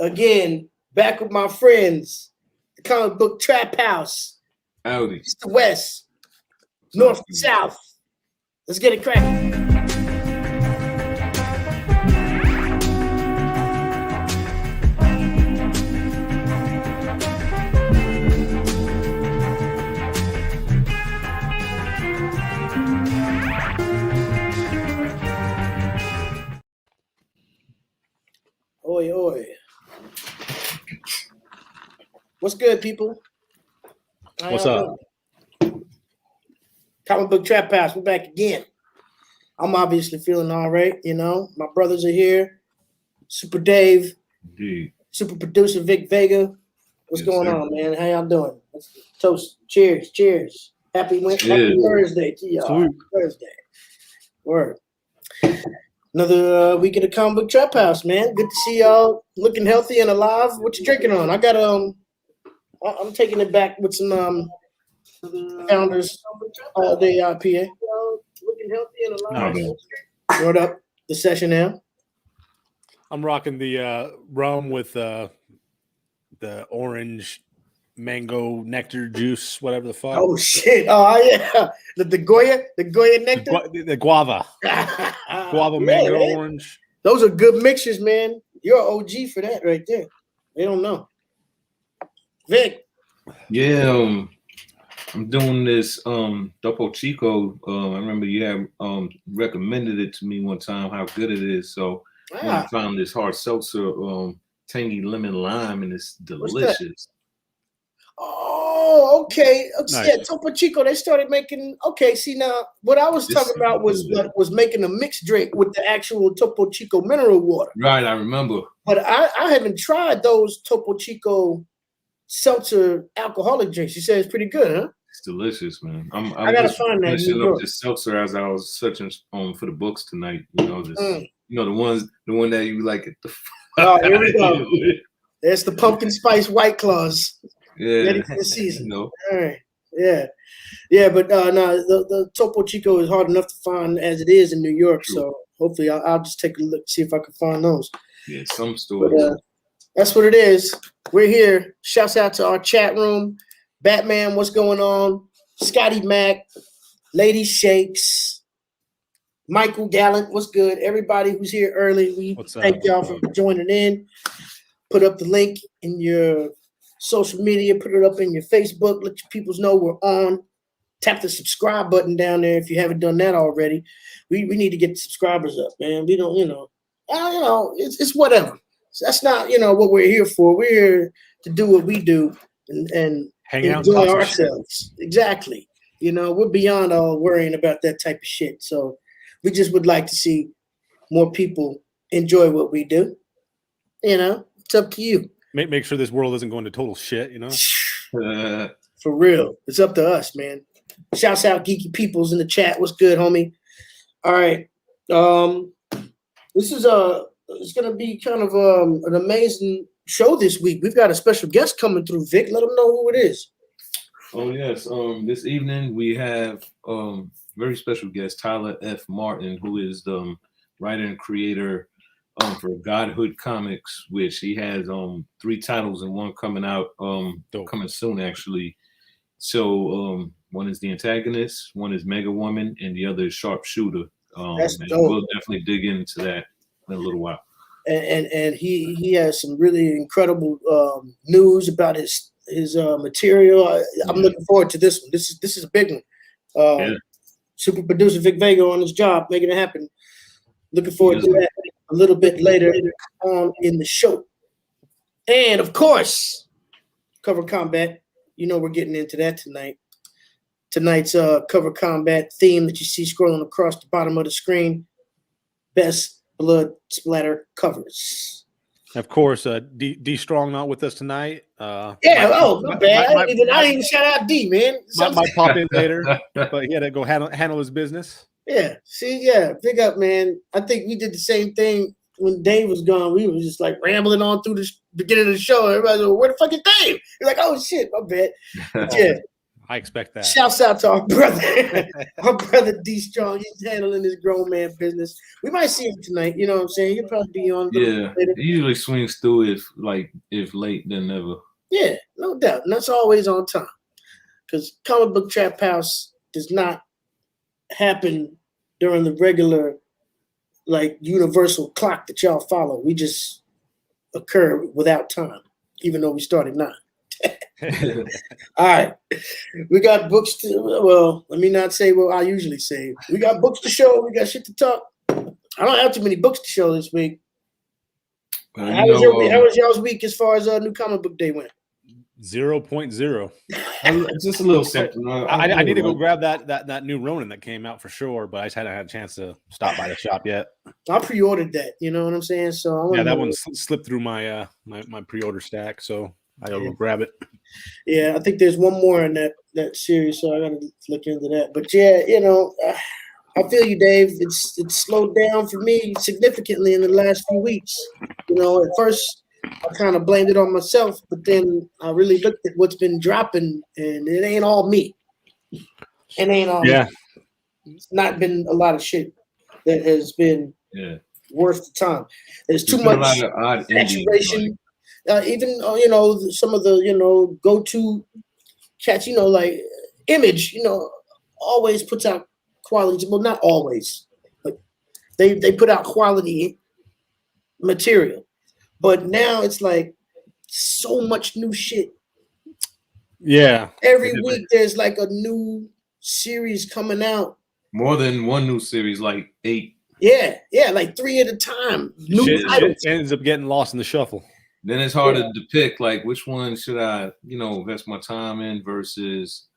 Again, back with my friends, the comic book trap house. Howdy. East to west, north to south. Let's get it cracking. Oi, oi. What's good, people? What's up? Comic book trap house. We're back again. I'm obviously feeling all right. You know, my brothers are here. Super Dave. Indeed. Super producer Vic Vega. What's going on, man? How y'all doing? Let's toast. Cheers. Cheers. Happy Thursday to y'all. Happy Thursday. Word. Another week at the comic book trap house, man. Good to see y'all looking healthy and alive. What you drinking on? I got I'm taking it back with some Founders all day IPA. Looking healthy and alive. Nice. Brought up the session now. I'm rocking the rum with the orange mango nectar juice, whatever the fuck. Oh shit! Oh yeah, the Goya nectar, the guava, guava mango man. orange. Those are good mixtures, man. You're an OG for that right there. They don't know. Vic. Yeah, I'm doing this Topo Chico. I remember you had recommended it to me one time how good it is. So I found this hard seltzer, tangy lemon lime, and it's delicious. Oh, okay. Nice. Yeah, Topo Chico, they started making. Okay, see now, what I was talking about was making a mixed drink with the actual Topo Chico mineral water. Right, I remember. But I haven't tried those Topo Chico seltzer alcoholic drinks. You said it's pretty good, huh? It's delicious, man. I gotta find that. Finishing up this seltzer as I was searching for the books tonight. You know, the one that you like. Oh, here we go. There's the pumpkin spice White Claws. Yeah, ready for the season. You know. All right. Yeah, but no, the Topo Chico is hard enough to find as it is in New York. True. So hopefully I'll just take a look, see if I can find those. Yeah, some stores. But, that's what it is. We're here. Shouts out to our chat room. Batman, what's going on? Scotty Mac, Lady Shakes, Michael Gallant, what's good? Everybody who's here early, we thank y'all for joining in. Put up the link in your social media, put it up in your Facebook, let your people know we're on. Tap the subscribe button down there if you haven't done that already. We need to get the subscribers up, man. We don't, it's whatever. That's not, what we're here for. We're here to do what we do and hang out, enjoy ourselves. Exactly. We're beyond all worrying about that type of shit. So we just would like to see more people enjoy what we do. It's up to you. Make sure this world isn't going to total shit, For real. It's up to us, man. Shouts out Geeky Peoples in the chat. What's good, homie? All right. This is it's going to be kind of an amazing show this week. We've got a special guest coming through, Vic. Let them know who it is. Oh, yes. This evening we have very special guest, Tyler F. Martin, who is the writer and creator for Godhood Comics, which he has 3 titles and one coming out coming soon, actually. So one is The Antagonist, one is Mega Woman, and the other is Sharpshooter. That's dope. We'll definitely dig into that in a little while. And he has some really incredible news about his material. I'm looking forward to this one. This is a big one. Super producer Vic Vega on his job, making it happen. Looking forward to that a little bit later on in the show. And of course, Cover Combat. We're getting into that tonight. Tonight's Cover Combat theme that you see scrolling across the bottom of the screen. Best blood splatter covers. Of course, D Strong not with us tonight. My bad. I didn't even shout out D, man. Might pop in later, but he had to go handle his business. Yeah. See, big up, man. I think we did the same thing when Dave was gone. We were just like rambling on through the beginning of the show. Everybody's like, where the fuck is Dave? You're like, oh shit, my bad. Yeah. I expect that. Shouts out to our brother, our brother D Strong. He's handling his grown man business. We might see him tonight. You know what I'm saying? He'll probably be on. Yeah, later. he usually swings through if late than never. Yeah, no doubt. And that's always on time. Because Comic Book Trap House does not happen during the regular, like, universal clock that y'all follow. We just occur without time, even though we start at 9. All right. We got books to, well, let me not say what I usually say. We got books to show. We got shit to talk. I don't have too many books to show this week. How was y'all's week as far as new comic book day went? 0.0. Just a little something. I need to go grab that new Ronin that came out for sure, but I just hadn't had a chance to stop by the shop yet. I pre-ordered that. You know what I'm saying? So yeah, that one slipped through my my pre-order stack, so I gotta go grab it. Yeah, I think there's one more in that series, so I gotta look into that. But yeah, you know, I feel you, Dave. It's slowed down for me significantly in the last few weeks. You know, at first I kind of blamed it on myself, but then I really looked at what's been dropping, and it ain't all me. It ain't all me. It's not been a lot of shit that has been worth the time. There's too much saturation. Even you know, some of the go-to cats, like Image, always puts out quality. Well, not always, but they put out quality material. But now it's like so much new shit. Yeah. Every week there's like a new series coming out. More than one new series, like 8. Yeah, like 3 at a time. New titles. Shit ends up getting lost in the shuffle. Then it's hard to depict, like, which one should I, invest my time in versus,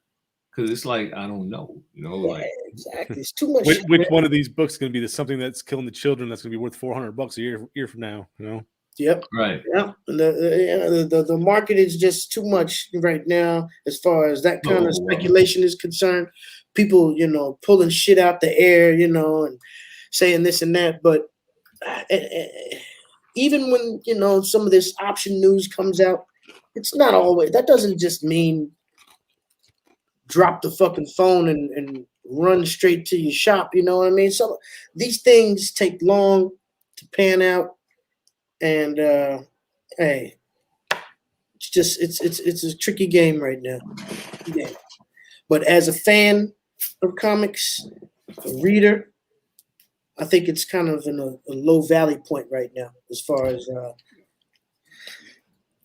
because it's like, I don't know, like. Exactly. It's too much. Which one of these books is going to be something that's killing the children that's going to be worth $400 a year from now, Yep. Right. Yeah. The market is just too much right now as far as that kind of speculation is concerned. People, pulling shit out the air, and saying this and that. But even when, some of this option news comes out, it's not always, that doesn't just mean drop the fucking phone and run straight to your shop. You know what I mean? So these things take long to pan out. And hey, it's a tricky game right now. Yeah. But as a fan of comics, a reader, I think it's kind of in a low valley point right now as far as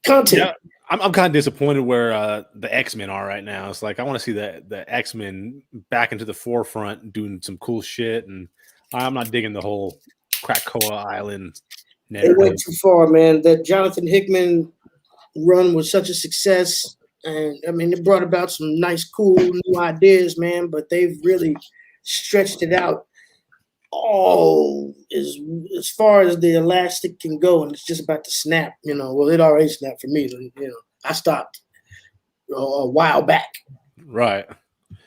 content. Yeah, I'm kind of disappointed where the X-Men are right now. It's like I want to see the X-Men back into the forefront doing some cool shit, and I'm not digging the whole Krakoa Island. They went too far, man. That Jonathan Hickman run was such a success. And, I mean, it brought about some nice, cool new ideas, man. But they've really stretched it out all as far as the elastic can go. And it's just about to snap, Well, it already snapped for me. I stopped a while back. Right.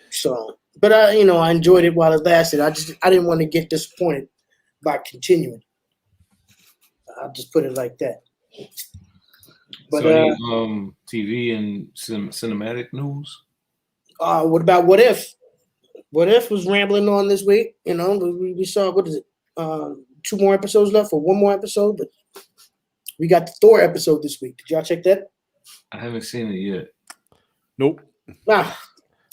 So, but, I enjoyed it while it lasted. I didn't want to get disappointed by continuing. I'll just put it like that. But so TV and cinematic news. What about What If? What If was rambling on this week. We saw, what is it? 2 more episodes left, or 1 more episode. But we got the Thor episode this week. Did y'all check that? I haven't seen it yet. Nope. Nah.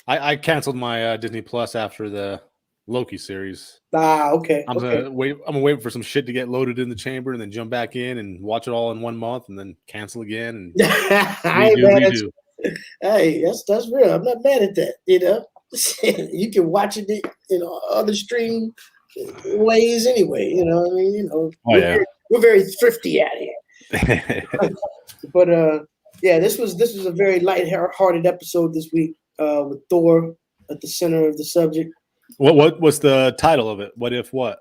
I canceled my Disney Plus after the Loki series. Okay. I'm gonna wait for some shit to get loaded in the chamber and then jump back in and watch it all in 1 month and then cancel again and redo. Hey, that's real. I'm not mad at that. You can watch it, other stream ways anyway. We're very thrifty out here. But yeah, this was a very light-hearted episode this week with Thor at the center of the subject. What's the title of it? What if what?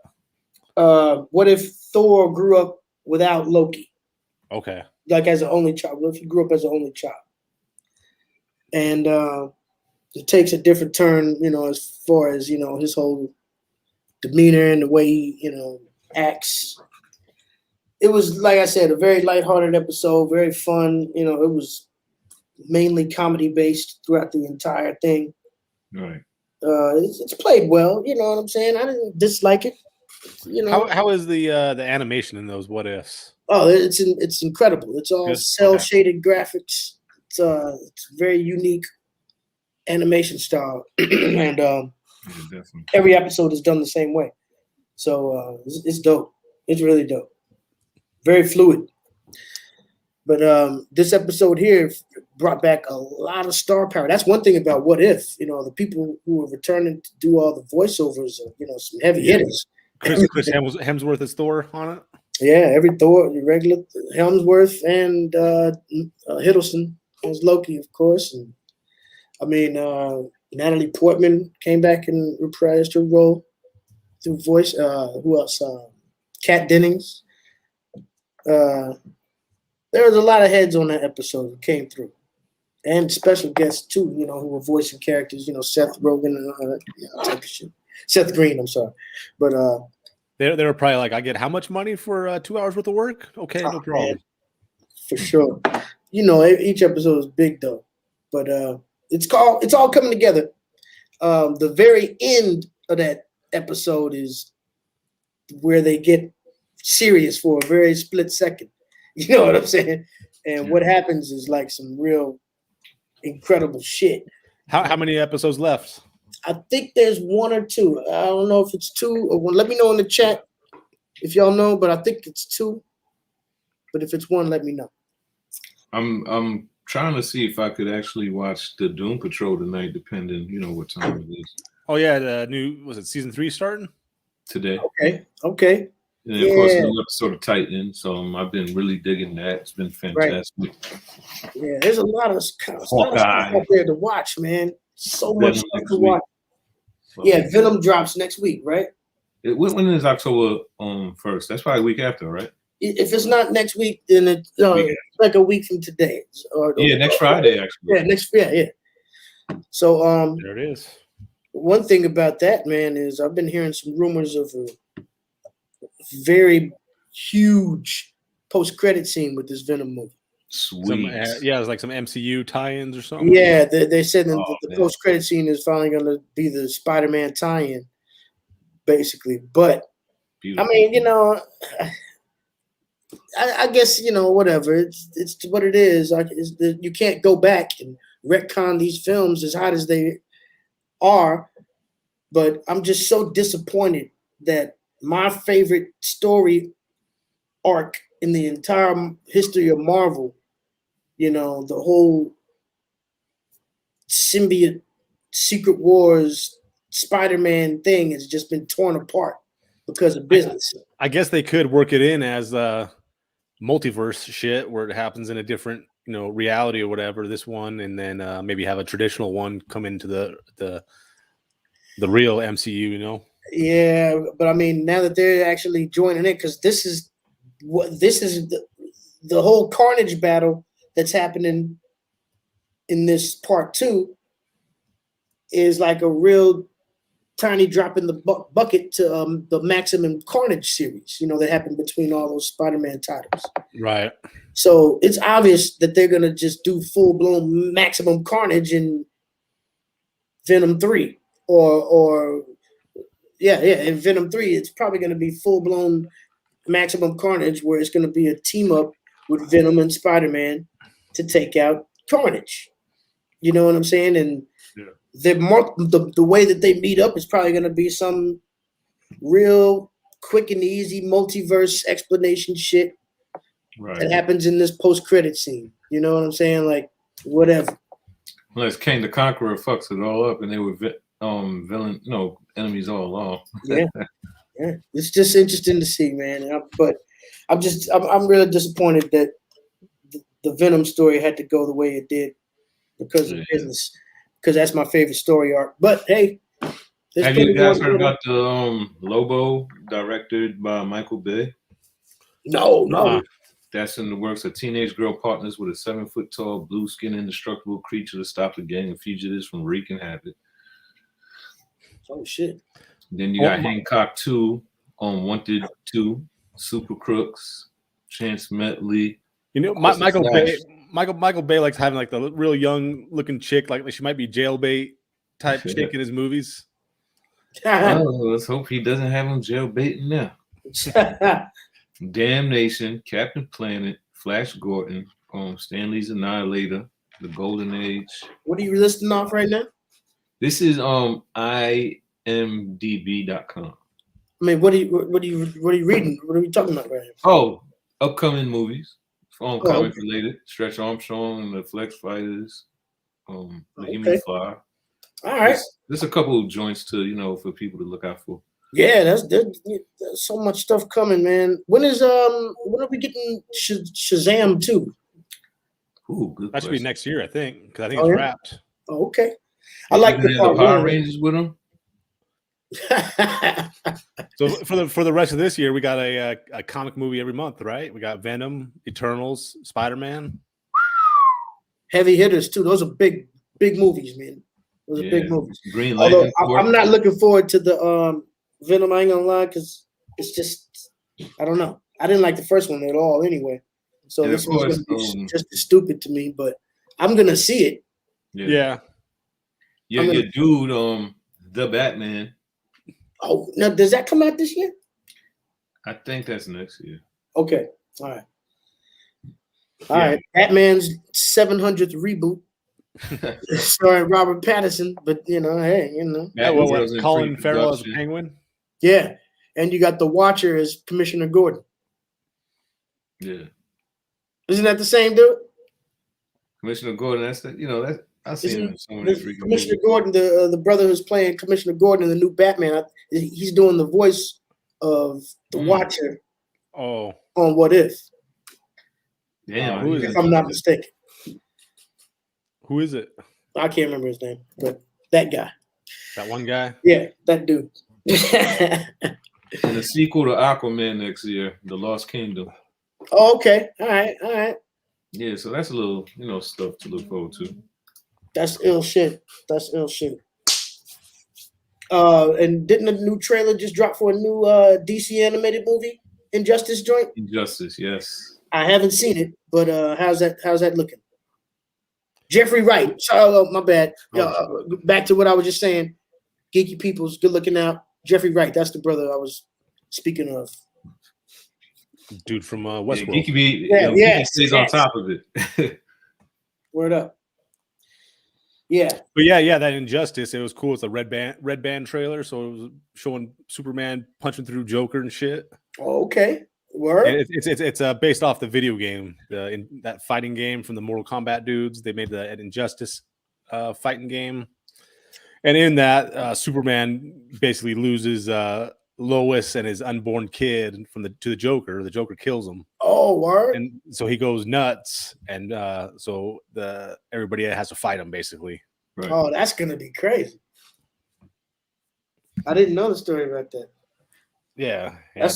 What if Thor grew up without Loki? Okay. Like as an only child. What if he grew up as an only child? And it takes a different turn, as far as, his whole demeanor and the way he, acts. It was, like I said, a very lighthearted episode, very fun. It was mainly comedy based throughout the entire thing. Right. It's played well. You know what I'm saying? I didn't dislike it. You know, How is the animation in those what ifs? oh, it's incredible. It's all Good? cell Okay. shaded graphics. It's very unique animation style, and Yeah, definitely. every episode is done the same way. So it's dope. It's really dope. Very fluid. But this episode here brought back a lot of star power. That's one thing about What If. You know, the people who are returning to do all the voiceovers are, you know, some heavy hitters. Chris Hemsworth is Thor on it. Yeah, every Thor, the regular Helmsworth and Hiddleston as Loki, of course. And I mean, Natalie Portman came back and reprised her role through voice. Who else? Kat Dennings. There was a lot of heads on that episode who came through, and special guests too. You know, who were voicing characters. You know, Seth Rogen and type of shit. Seth Green. I'm sorry, but They were probably like, I get how much money for 2 hours worth of work? Okay, no problem. man, for sure. You know, each episode is big though, but it's all coming together. The very end of that episode is where they get serious for a very split second. You know what I'm saying? And what happens is like some real incredible shit. How many episodes left? I think there's one or two. I don't know if it's two or one. Let me know in the chat if y'all know, but I think it's two. But if it's one, let me know. I'm trying to see if I could actually watch the Doom Patrol tonight, depending, you know, what time it is. Oh yeah, the new season 3 starting Today. Okay. And of course, the new episode of Titan. So I've been really digging that. It's been fantastic. Right. Yeah, there's a lot of stuff out there to watch, man. So much stuff to watch. Yeah, Venom drops next week, right? When is October 1st? That's probably a week after, right? If it's not next week, then it's like a week from today. Next Friday, actually. Yeah. So there it is. One thing about that, man, is I've been hearing some rumors of a very huge post-credit scene with this Venom movie. Sweet. It's like some MCU tie-ins or something. Yeah, they said that the post-credit scene is finally going to be the Spider-Man tie-in, basically. But beautiful. I mean, you know, I guess, you know, whatever. It's what it is. You can't go back and retcon these films as hot as they are. But I'm just so disappointed that my favorite story arc in the entire history of Marvel, you know, the whole symbiote Secret Wars Spider-Man thing has just been torn apart because of business. I guess they could work it in as multiverse shit where it happens in a different, you know, reality or whatever, this one, and then maybe have a traditional one come into the real MCU, you know. Yeah, but I mean, now that they're actually joining it, because this is the whole Carnage battle that's happening in this part 2 is like a real tiny drop in the bucket to the Maximum Carnage series, you know, that happened between all those Spider-Man titles. Right. So it's obvious that they're gonna just do full-blown Maximum Carnage in Venom 3, in Venom 3, it's probably going to be full-blown Maximum Carnage, where it's going to be a team-up with Venom and Spider-Man to take out Carnage. You know what I'm saying? And the way that they meet up is probably going to be some real quick and easy multiverse explanation shit that happens in this post-credit scene. You know what I'm saying? Like, whatever. Unless Kang the Conqueror fucks it all up and they were enemies all along. Yeah, it's just interesting to see, man. But I'm really disappointed that the Venom story had to go the way it did because of business. Because that's my favorite story arc. But hey, have you guys heard about the Lobo, directed by Michael Bay? No. That's in the works. A teenage girl partners with a 7-foot-tall, blue-skinned, indestructible creature to stop a gang of fugitives from wreaking havoc. Oh shit! Then you got Hancock 2, Wanted 2, Super Crooks, Chance Medley. You know, Michael Michael Bay likes having like the real young looking chick, like she might be jailbait type chick in his movies. Oh, let's hope he doesn't have him jailbaiting now. Damnation, Captain Planet, Flash Gordon, Stanley's Annihilator, The Golden Age. What are you listing off right now? This is imdb.com. I mean, what are you reading? What are we talking about right now? Oh, upcoming movies. Comic okay. related. Stretch Armstrong and the Flex Fighters. The Okay. Human Fly. All right. There's a couple of joints to for people to look out for. Yeah, there's so much stuff coming, man. When are we getting Shazam 2? Ooh, good. That should be next year, I think, because I think Oh, it's yeah? wrapped. Oh, okay. I like the Power Rangers with them. So for the rest of this year, we got a comic movie every month, right? We got Venom, Eternals, Spider-Man. Heavy hitters too. Those are big movies, man. Those are big movies. Green Although Lantern. I'm not looking forward to the Venom. I ain't gonna lie, because it's just, I don't know. I didn't like the first one at all anyway. So this one's gonna be just as stupid to me, but I'm gonna see it. Yeah. Your dude, the Batman. Oh, now does that come out this year? I think that's next year. Okay. All right. All right. Batman's 700th reboot. Starring Robert Pattinson, but hey, Colin Farrell as a Penguin. Yeah, and you got the Watcher as Commissioner Gordon. Yeah, isn't that the same dude? Commissioner Gordon. That's that I've seen him in so many freaking Commissioner movies. Gordon, the brother who's playing Commissioner Gordon in the new Batman. He's doing the voice of the Watcher. Oh, on What If? Damn, if I'm not mistaken. Who is it? I can't remember his name, but that guy. That one guy? Yeah, that dude. And the sequel to Aquaman next year, The Lost Kingdom. Oh, okay. All right. Yeah, so that's a little, stuff to look forward to. That's ill shit. And didn't a new trailer just drop for a new DC animated movie, Injustice joint? Injustice, yes. I haven't seen it, but how's that looking? Jeffrey Wright. Oh, my bad. Back to what I was just saying. Geeky peoples, good looking out. Jeffrey Wright. That's the brother I was speaking of. Dude from Westworld. Geeky stays on top of it. Word up. Yeah. But yeah, that Injustice, it was cool. It's a red band trailer, so it was showing Superman punching through Joker and shit. Oh, okay. Word. And it's based off the video game, that fighting game from the Mortal Kombat dudes. They made the Injustice fighting game, and in that, Superman basically loses Lois and his unborn kid to the Joker. The Joker kills him. Oh, word. And so he goes nuts, and so everybody has to fight him basically. Right. Oh, that's gonna be crazy. I didn't know the story about that. Yeah, that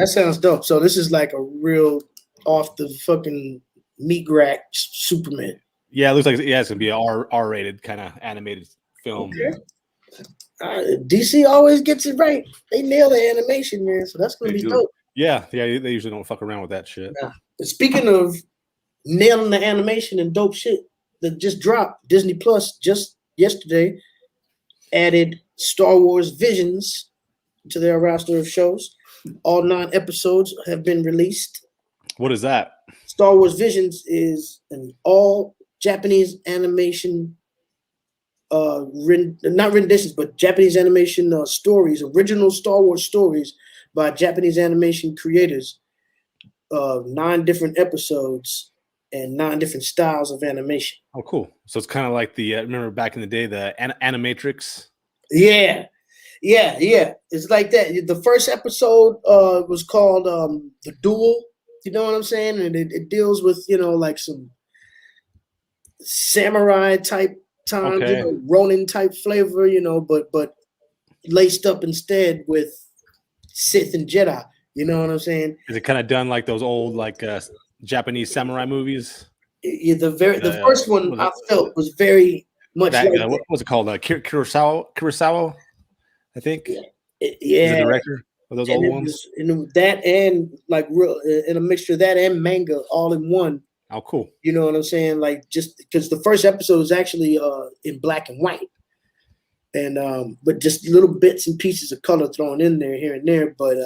sounds dope. So this is like a real off the fucking meat rack Superman. Yeah, it looks like it's gonna be an R-rated kind of animated film. Okay. DC always gets it right. They nail the animation, man. So that's gonna be dope. Yeah, they usually don't fuck around with that shit. Nah. Speaking of nailing the animation and dope shit that just dropped, Disney Plus just yesterday added Star Wars Visions to their roster of shows. All 9 episodes have been released. What is that? Star Wars Visions is an all Japanese animation, not renditions, but Japanese animation stories, original Star Wars stories by Japanese animation creators. 9 different episodes and 9 different styles of animation. Oh, cool. So it's kind of like the, remember back in the day, the Animatrix? Yeah. It's like that. The first episode was called The Duel. You know what I'm saying? And it deals with, like some samurai type times, Ronin type flavor, but laced up instead with Sith and Jedi. You know what I'm saying? Is it kind of done like those old Japanese samurai movies? The first one I felt was very much like what was it called? Kurosawa, I think. Yeah. He's the director of those old ones. And that and like real in a mixture of that and manga all in one. Oh, cool. You know what I'm saying? Like, just because the first episode is actually in black and white, and but just little bits and pieces of color thrown in there here and there. But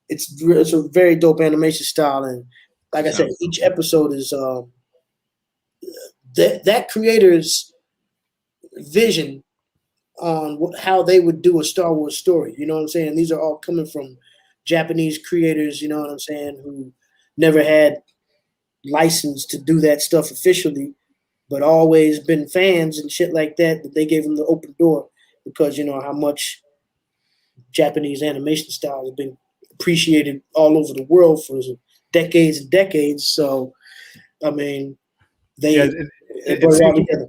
it's a very dope animation style, and like I said, each episode is that creator's vision on how they would do a Star Wars story. You know what I'm saying? These are all coming from Japanese creators. You know what I'm saying? Who never had license to do that stuff officially, but always been fans and shit like that. That they gave them the open door because you know how much Japanese animation style has been appreciated all over the world for decades and decades. So, I mean, they brought it all together.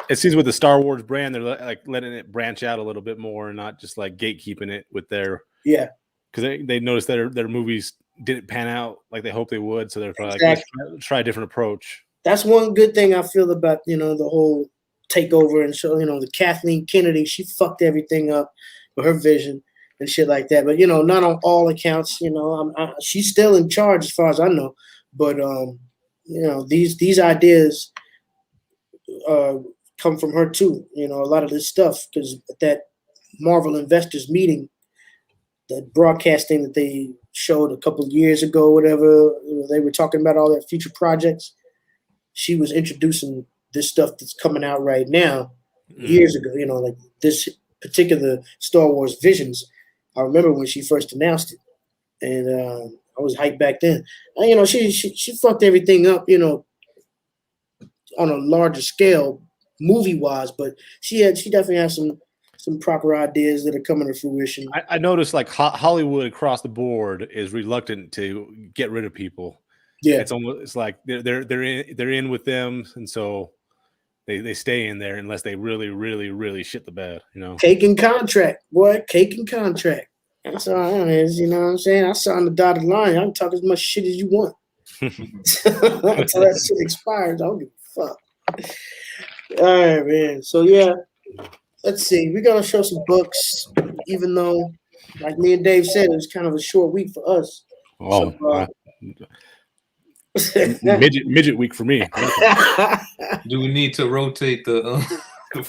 It seems with the Star Wars brand, they're like letting it branch out a little bit more and not just like gatekeeping it with their because they noticed that their movies didn't pan out like they hoped they would, so they're probably like, let's try a different approach. That's one good thing I feel about the whole takeover and so the Kathleen Kennedy, she fucked everything up with her vision and shit like that. But not on all accounts. She's still in charge as far as I know. But these ideas come from her too. A lot of this stuff because at that Marvel investors meeting, that broadcasting that they showed a couple of years ago, whatever, they were talking about all their future projects. She was introducing this stuff that's coming out right now years ago, like this particular Star Wars Visions. I remember when she first announced it, and I was hyped back then. And, she fucked everything up, on a larger scale, movie-wise, but she definitely has some proper ideas that are coming to fruition. I noticed like Hollywood across the board is reluctant to get rid of people. Yeah, it's like they're in with them, and so they stay in there unless they really, really, really shit the bed. Cake and contract, boy, cake and contract. That's all it is. You know what I'm saying? I signed the dotted line. I can talk as much shit as you want until that shit expires. I don't give a fuck. All right, man. So yeah, let's see. We're gonna show some books, even though, like me and Dave said, it was kind of a short week for us. Oh, midget week for me. Do we need to rotate the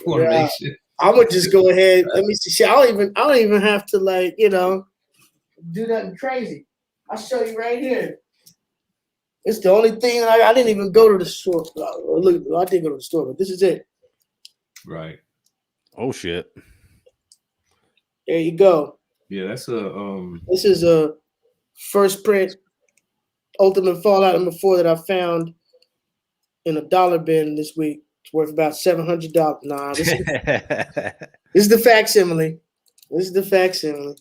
formation? Yeah. I'm gonna just go ahead. Let me see. I don't even have to do nothing crazy. I'll show you right here. It's the only thing I didn't even go to the store. Look, I did go to the store, but this is it. Right. Oh shit. There you go. Yeah, that's This is a first print Ultimate Fallout #4 that I found in a dollar bin this week. It's worth about $700. Nah, this is the facsimile. This is the facsimile.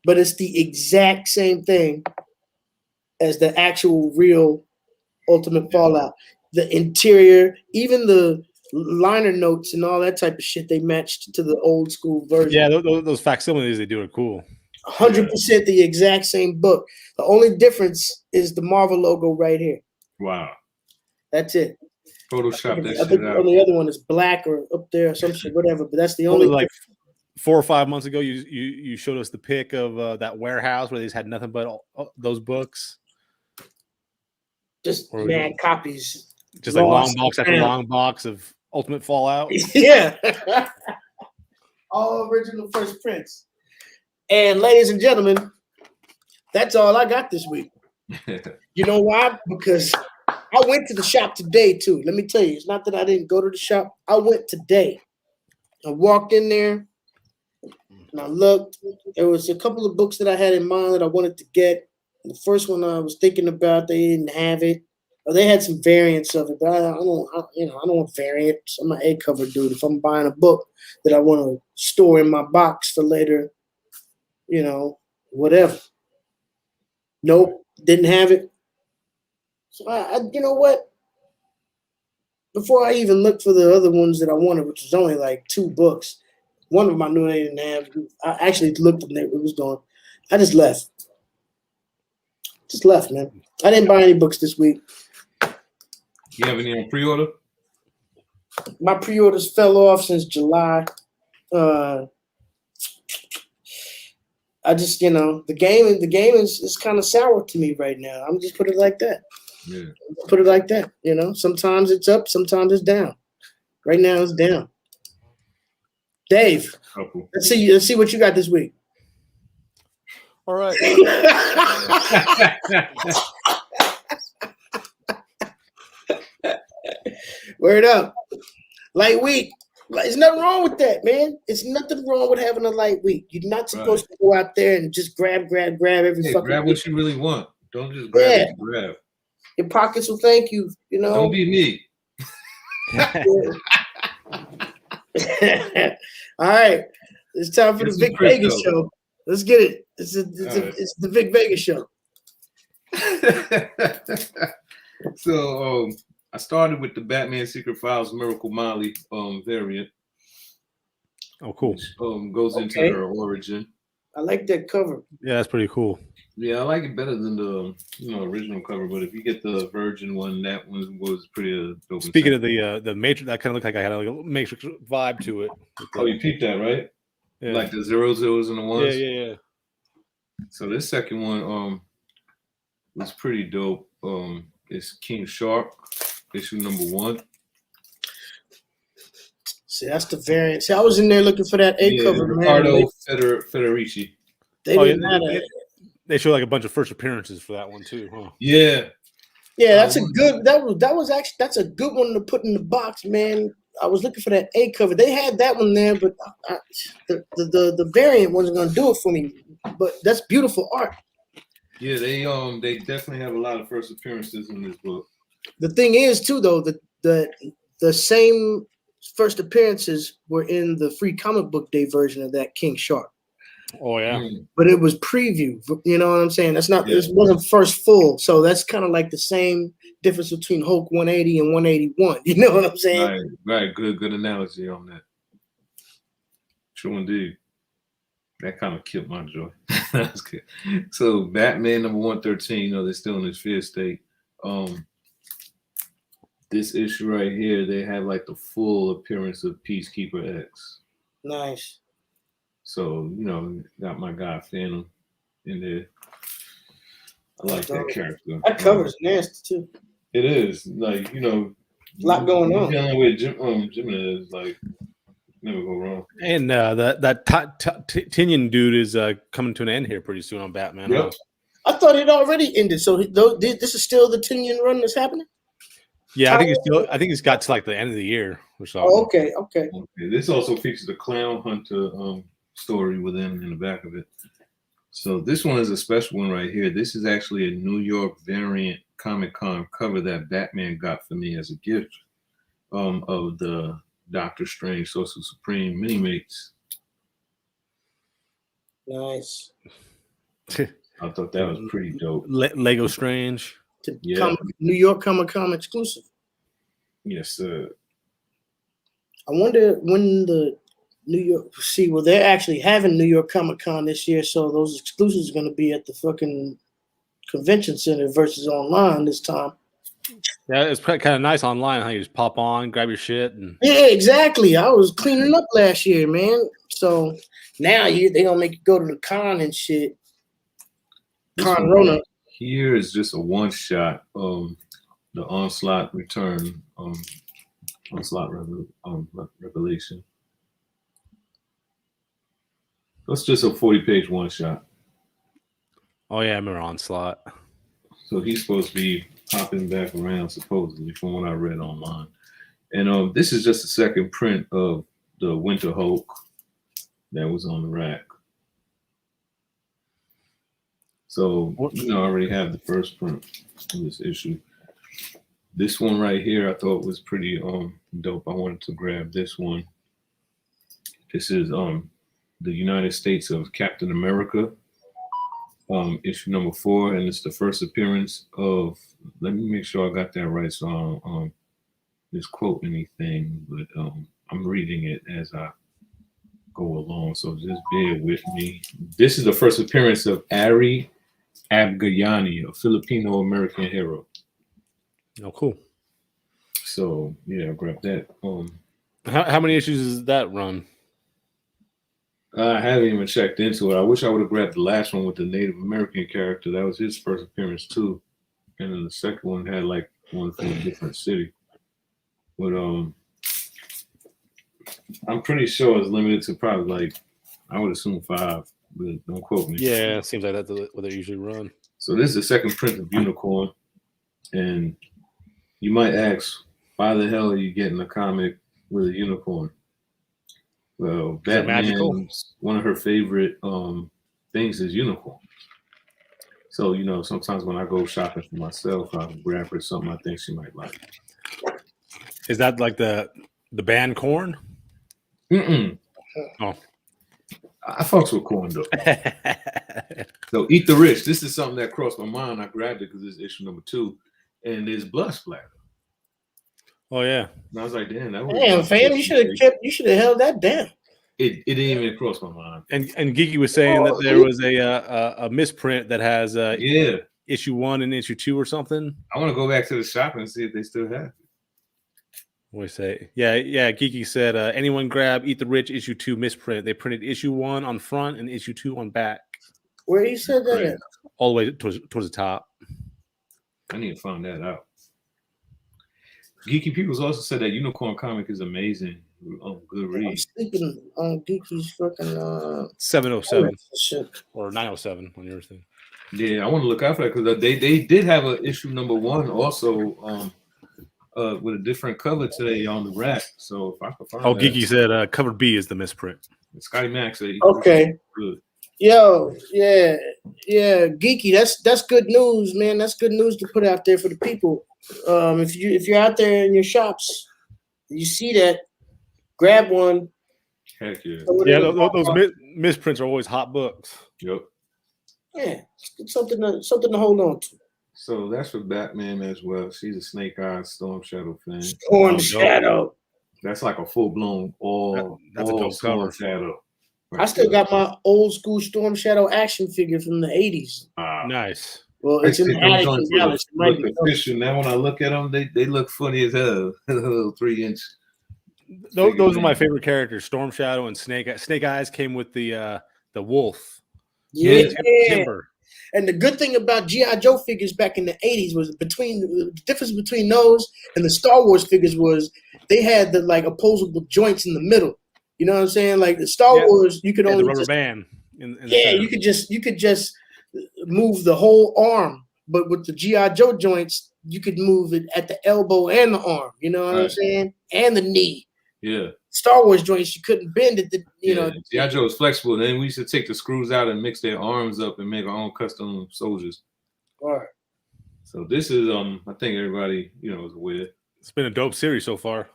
But it's the exact same thing as the actual real Ultimate Fallout. The interior, even the liner notes and all that type of shit, they matched to the old school version. Yeah, those facsimiles they do are cool. 100% the exact same book. The only difference is the Marvel logo right here. Wow. That's it. Photoshop that I shit think out. on the other one is black or up there or some shit, whatever. But that's the only. Like 4 or 5 months ago, you showed us the pic of that warehouse where they just had nothing but those books. Just mad copies. Just like long box after long box of Ultimate Fallout. Yeah. All original first prints. And ladies and gentlemen, that's all I got this week. You know why? Because I went to the shop today too. Let me tell you, it's not that I didn't go to the shop. I went today. I walked in there and I looked. There was a couple of books that I had in mind that I wanted to get. The first one I was thinking about, they didn't have it. Or they had some variants of it, but I don't want variants. I'm an egg cover dude. If I'm buying a book that I want to store in my box for later, whatever. Nope, didn't have it. So I you know what? Before I even looked for the other ones that I wanted, which was only like 2 books, one of them I knew they didn't have. I actually looked and it was gone. I just left. Just left, man. I didn't buy any books this week. You have any on pre-order? My pre-orders fell off since July. I just, the game is kind of sour to me right now. I'm just put it like that. Yeah. Put it like that. You know, sometimes it's up, sometimes it's down. Right now it's down. Dave, Couple. let's see what you got this week. All right. Word up. Light week. There's nothing wrong with that, man. It's nothing wrong with having a light week. You're not supposed to go out there and just grab every Hey, fucking grab week. what you really want. Don't just grab Yeah. what you grab. Your pockets will thank you, you know. Don't be me. All right. It's time for Get the some Vic Vegas crypto. show. Let's get it. It's the Vic Vegas show. So I started with the Batman Secret Files Miracle Molly variant. Oh, cool. Which, goes into Okay. her origin. I like that cover. Yeah, that's pretty cool. Yeah, I like it better than the original cover. But if you get the Virgin one, that one was pretty dope. Speaking of the Matrix, that kind of looked like I had like a Matrix vibe to it. Oh, you peeped that, right? Yeah. Like the zeros and the ones. Yeah. So this second one was pretty dope. It's King Shark, issue number 1. See, that's the variant. See, I was in there looking for that A cover, Ricardo man. Federici. They didn't have that. They show like a bunch of first appearances for that one too, huh? Yeah. Yeah, that's a good. That's a good one to put in the box, man. I was looking for that A cover. They had that one there, but the variant wasn't going to do it for me. But that's beautiful art. Yeah, they definitely have a lot of first appearances in this book. The thing is, too, though, the same first appearances were in the free comic book day version of that King Shark. Oh yeah. But it was preview. You know what I'm saying? That's not. Yeah. It wasn't first full. So that's kind of like the same difference between Hulk 180 and 181. You know what I'm saying? Right. Good analogy on that. True indeed. That kind of killed my joy. That's good. So Batman number 113, they're still in his fear state. This issue right here, they have like the full appearance of Peacekeeper X. Nice. So, got my guy Phantom in there. I like that character. That cover's nasty too. It is. Like, a lot going on. Dealing with Gemini is like never go wrong. And that Tinian dude is coming to an end here pretty soon on Batman. Yep. Huh? I thought it already ended. So this is still the 10-year run that's happening? Yeah, I think it's got to like the end of the year or something. Oh, okay. This also features the Clown Hunter story within in the back of it. So this one is a special one right here. This is actually a New York variant Comic-Con cover that Batman got for me as a gift of the Doctor Strange Sorcerer Supreme mini-mates. Nice. I thought that was pretty dope. Lego Strange. New York Comic-Con exclusive. Yes, sir. I wonder when the New York. See, well, they're actually having New York Comic-Con this year, so those exclusives are going to be at the fucking convention center versus online this time. Yeah, it's kind of nice online how you just pop on, grab your shit, and Yeah, exactly. I was cleaning up last year, man. So now they gonna make you go to the con and shit. Con Rona. Here is just a one shot. The Onslaught Return. Onslaught Revelation. That's just a 40-page one shot. oh yeah, I remember Onslaught. So he's supposed to be hopping back around, supposedly, from what I read online. And this is just a second print of the Winter Hulk that was on the rack. So, I already have the first print of this issue. This one right here, I thought was pretty dope. I wanted to grab this one. This is the United States of Captain America, issue number 4, and it's the first appearance of. Let me make sure I got that right, so I don't misquote anything. But I'm reading it as I go along, so just bear with me. This is the first appearance of Ari Abgayani, a Filipino-American hero. Oh, cool. So yeah, I'll grab that. How many issues is that run? I haven't even checked into it. I wish I would have grabbed the last one with the Native American character. That was his first appearance too. and then the second one had like one from a different city. But I'm pretty sure it's limited to probably like, I would assume 5, but don't quote me. Yeah, it seems like that's what they usually run. So this is the second print of Unicorn, and you might ask, why the hell are you getting a comic with a unicorn? Well, Batman's one of her favorite things is unicorn. So, you know, sometimes when I go shopping for myself, I'll grab her something I think she might like. Is that like the band Corn? Mm-mm. Oh. I fucks with corn, though. So, Eat the Rich. This is something that crossed my mind. I grabbed it because it's issue number 2, and there's blood splatter. Oh, yeah. And I was like, damn, that was Damn, fam, you should have held that down. It didn't even cross my mind. And Geeky was saying that there was a misprint that has issue 1 and issue 2 or something. I want to go back to the shop and see if they still have it. What do we say? Yeah. Geeky said, anyone grab Eat the Rich issue 2 misprint. They printed issue 1 on front and issue 2 on back. Where he said that at? All the way towards the top. I need to find that out. Geeky Peoples also said that Unicorn comic is amazing. Oh, good read. I'm sleeping on Geeky's fucking 707 shit. or 907 on your thing. Yeah, I want to look out for that because they did have an issue number 1 also with a different cover today on the rack. So if I could find that. Geeky said cover B is the misprint. Scotty Max said okay. Good. Yo, yeah, Geeky. That's good news, man. That's good news to put out there for the people. If you're out there in your shops, you see that, grab one. Heck yeah. Yeah, those misprints are always hot books. Yep. Yeah, it's something to hold on to. So that's for Batman as well. She's a Snake Eyes Storm Shadow fan. Storm Shadow. That's like a full blown that's a dope Storm cover. Shadow. Right, I still got my old school Storm Shadow action figure from the 80s. Nice. Well, it's in the attic in Dallas. Look official. Now when I look at them, they look funny as hell. A little 3-inch. Those are my favorite characters. Storm Shadow and Snake Eyes. Snake Eyes came with the wolf. Yeah. Timber. And the good thing about G.I. Joe figures back in the 80s was the difference between those and the Star Wars figures was they had the like opposable joints in the middle. You know what I'm saying? Like the Star Wars, you could only the rubber band. you could just move the whole arm, but with the G.I. Joe joints, you could move it at the elbow and the arm. You know what I'm saying? And the knee. Yeah. Star Wars joints, you couldn't bend it. You know. G.I. Joe was flexible. Then we used to take the screws out and mix their arms up and make our own custom soldiers. All right. So this is I think everybody is aware. It's been a dope series so far.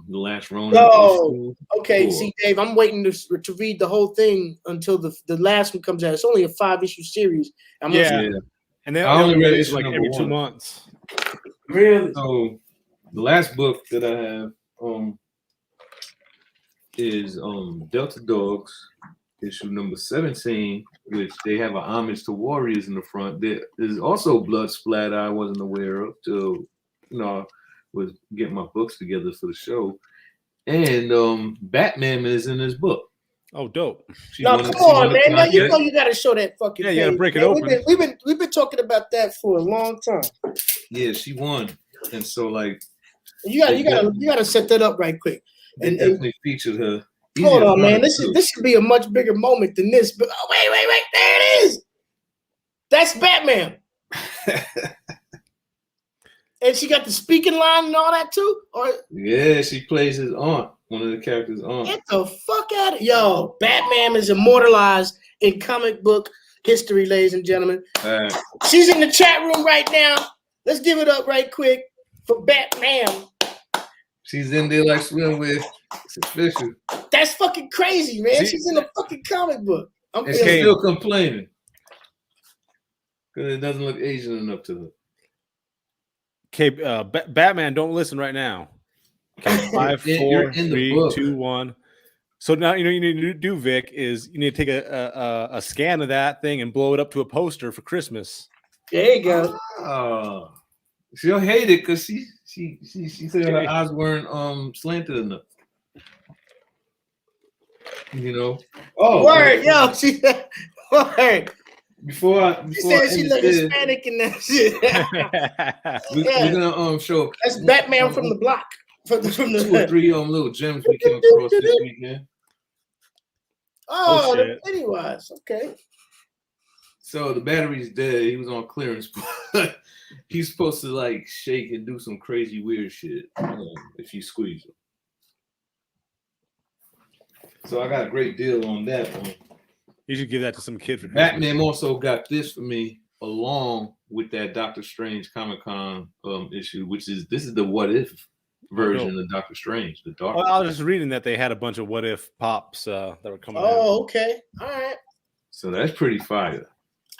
The last Ronin. Oh, okay. Cool. See, Dave, I'm waiting to read the whole thing until the last one comes out. It's only a 5-issue series. And then I only read it like every 2 months. Really? So the last book that I have is Delta Dogs, issue number 17, which they have an homage to Warriors in the front. There is also blood splatter I wasn't aware of till was getting my books together for the show. And Batman is in this book. Oh, dope. No, come on, man. Now you know you gotta show that fucking you gotta break it open. We've been talking about that for a long time. Yeah, she won. And so like you gotta set that up right quick. And definitely featured her. Hold on, man. This should be a much bigger moment than this. But wait, there it is. That's Batman. And she got the speaking line and all that too? Yeah, she plays his aunt, one of the characters' aunt. Get the fuck out of yo. Batman is immortalized in comic book history, ladies and gentlemen. Right. She's in the chat room right now. Let's give it up right quick for Batman. She's in there like swimwear. It's official. That's fucking crazy, man. She's in a fucking comic book. And she's still complaining. Because it doesn't look Asian enough to her. Okay, Batman, don't listen right now. Okay, 5, 4, 3, 2, 1. So now you need to do, Vic, is you need to take a scan of that thing and blow it up to a poster for Christmas. There you go. Oh, she'll hate it because she said her eyes weren't slanted enough. Oh, word, yo, word. Before I She said she end look this, Hispanic and that shit. we're gonna show That's Batman from the block. From the 2 or 3 little gems we came across this weekend. Oh, the shit. Pennywise. Okay. So the battery's dead. He was on clearance, but he's supposed to like shake and do some crazy weird shit if you squeeze him. So I got a great deal on that one. You should give that to some kid for Batman also got this for me along with that Doctor Strange Comic-Con issue, which is the what if version of Doctor Strange, the dark. Well, I was just reading that they had a bunch of what if pops that were coming out. Oh, okay. All right. So that's pretty fire.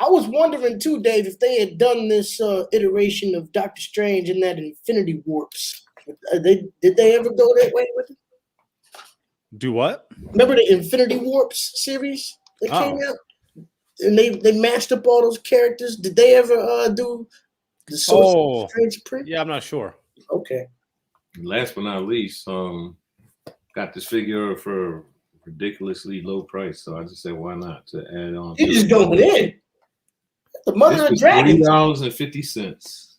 I was wondering too, Dave, if they had done this iteration of Doctor Strange in that Infinity Warps. Did they ever go that way with it? Do what? Remember the Infinity Warps series that came out? And they mashed up all those characters. Did they ever do the Sorcerer Strange print? Yeah, I'm not sure. Okay. Last but not least, got this figure for ridiculously low price. So I just said, why not to add on? You just going in. The Mother of Dragons. $3.50.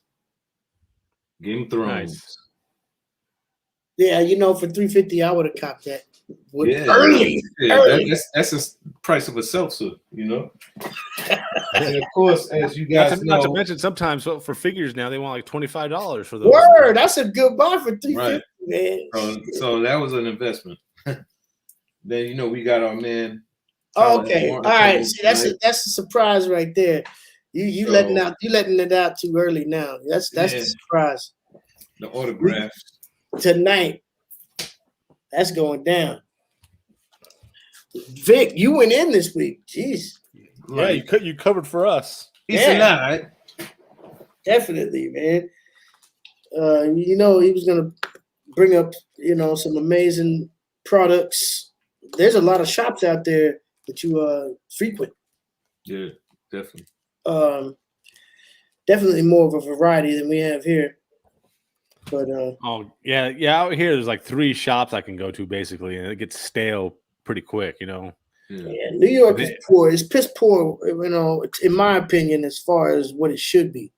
Game of Thrones. Nice. Yeah, for $3.50, I would have copped that. Early. That's the price of a seltzer, And of course, as you guys know, not to mention, sometimes for figures now they want like $25 for those. Word, that's a good buy for $3.50, right. man. So that was an investment. Then we got our man. Okay, all right. See, that's a surprise right there. You letting it out too early now. That's the surprise. The autographs tonight. That's going down. Vic, you went in this week. Jeez. Yeah, you covered for us. Right? Definitely, man. He was gonna bring up, some amazing products. There's a lot of shops out there that you frequent. Yeah, definitely. Definitely more of a variety than we have here. But out here there's like 3 shops I can go to basically, and it gets stale pretty quick, Yeah, New York is poor. It's piss poor, in my opinion, as far as what it should be.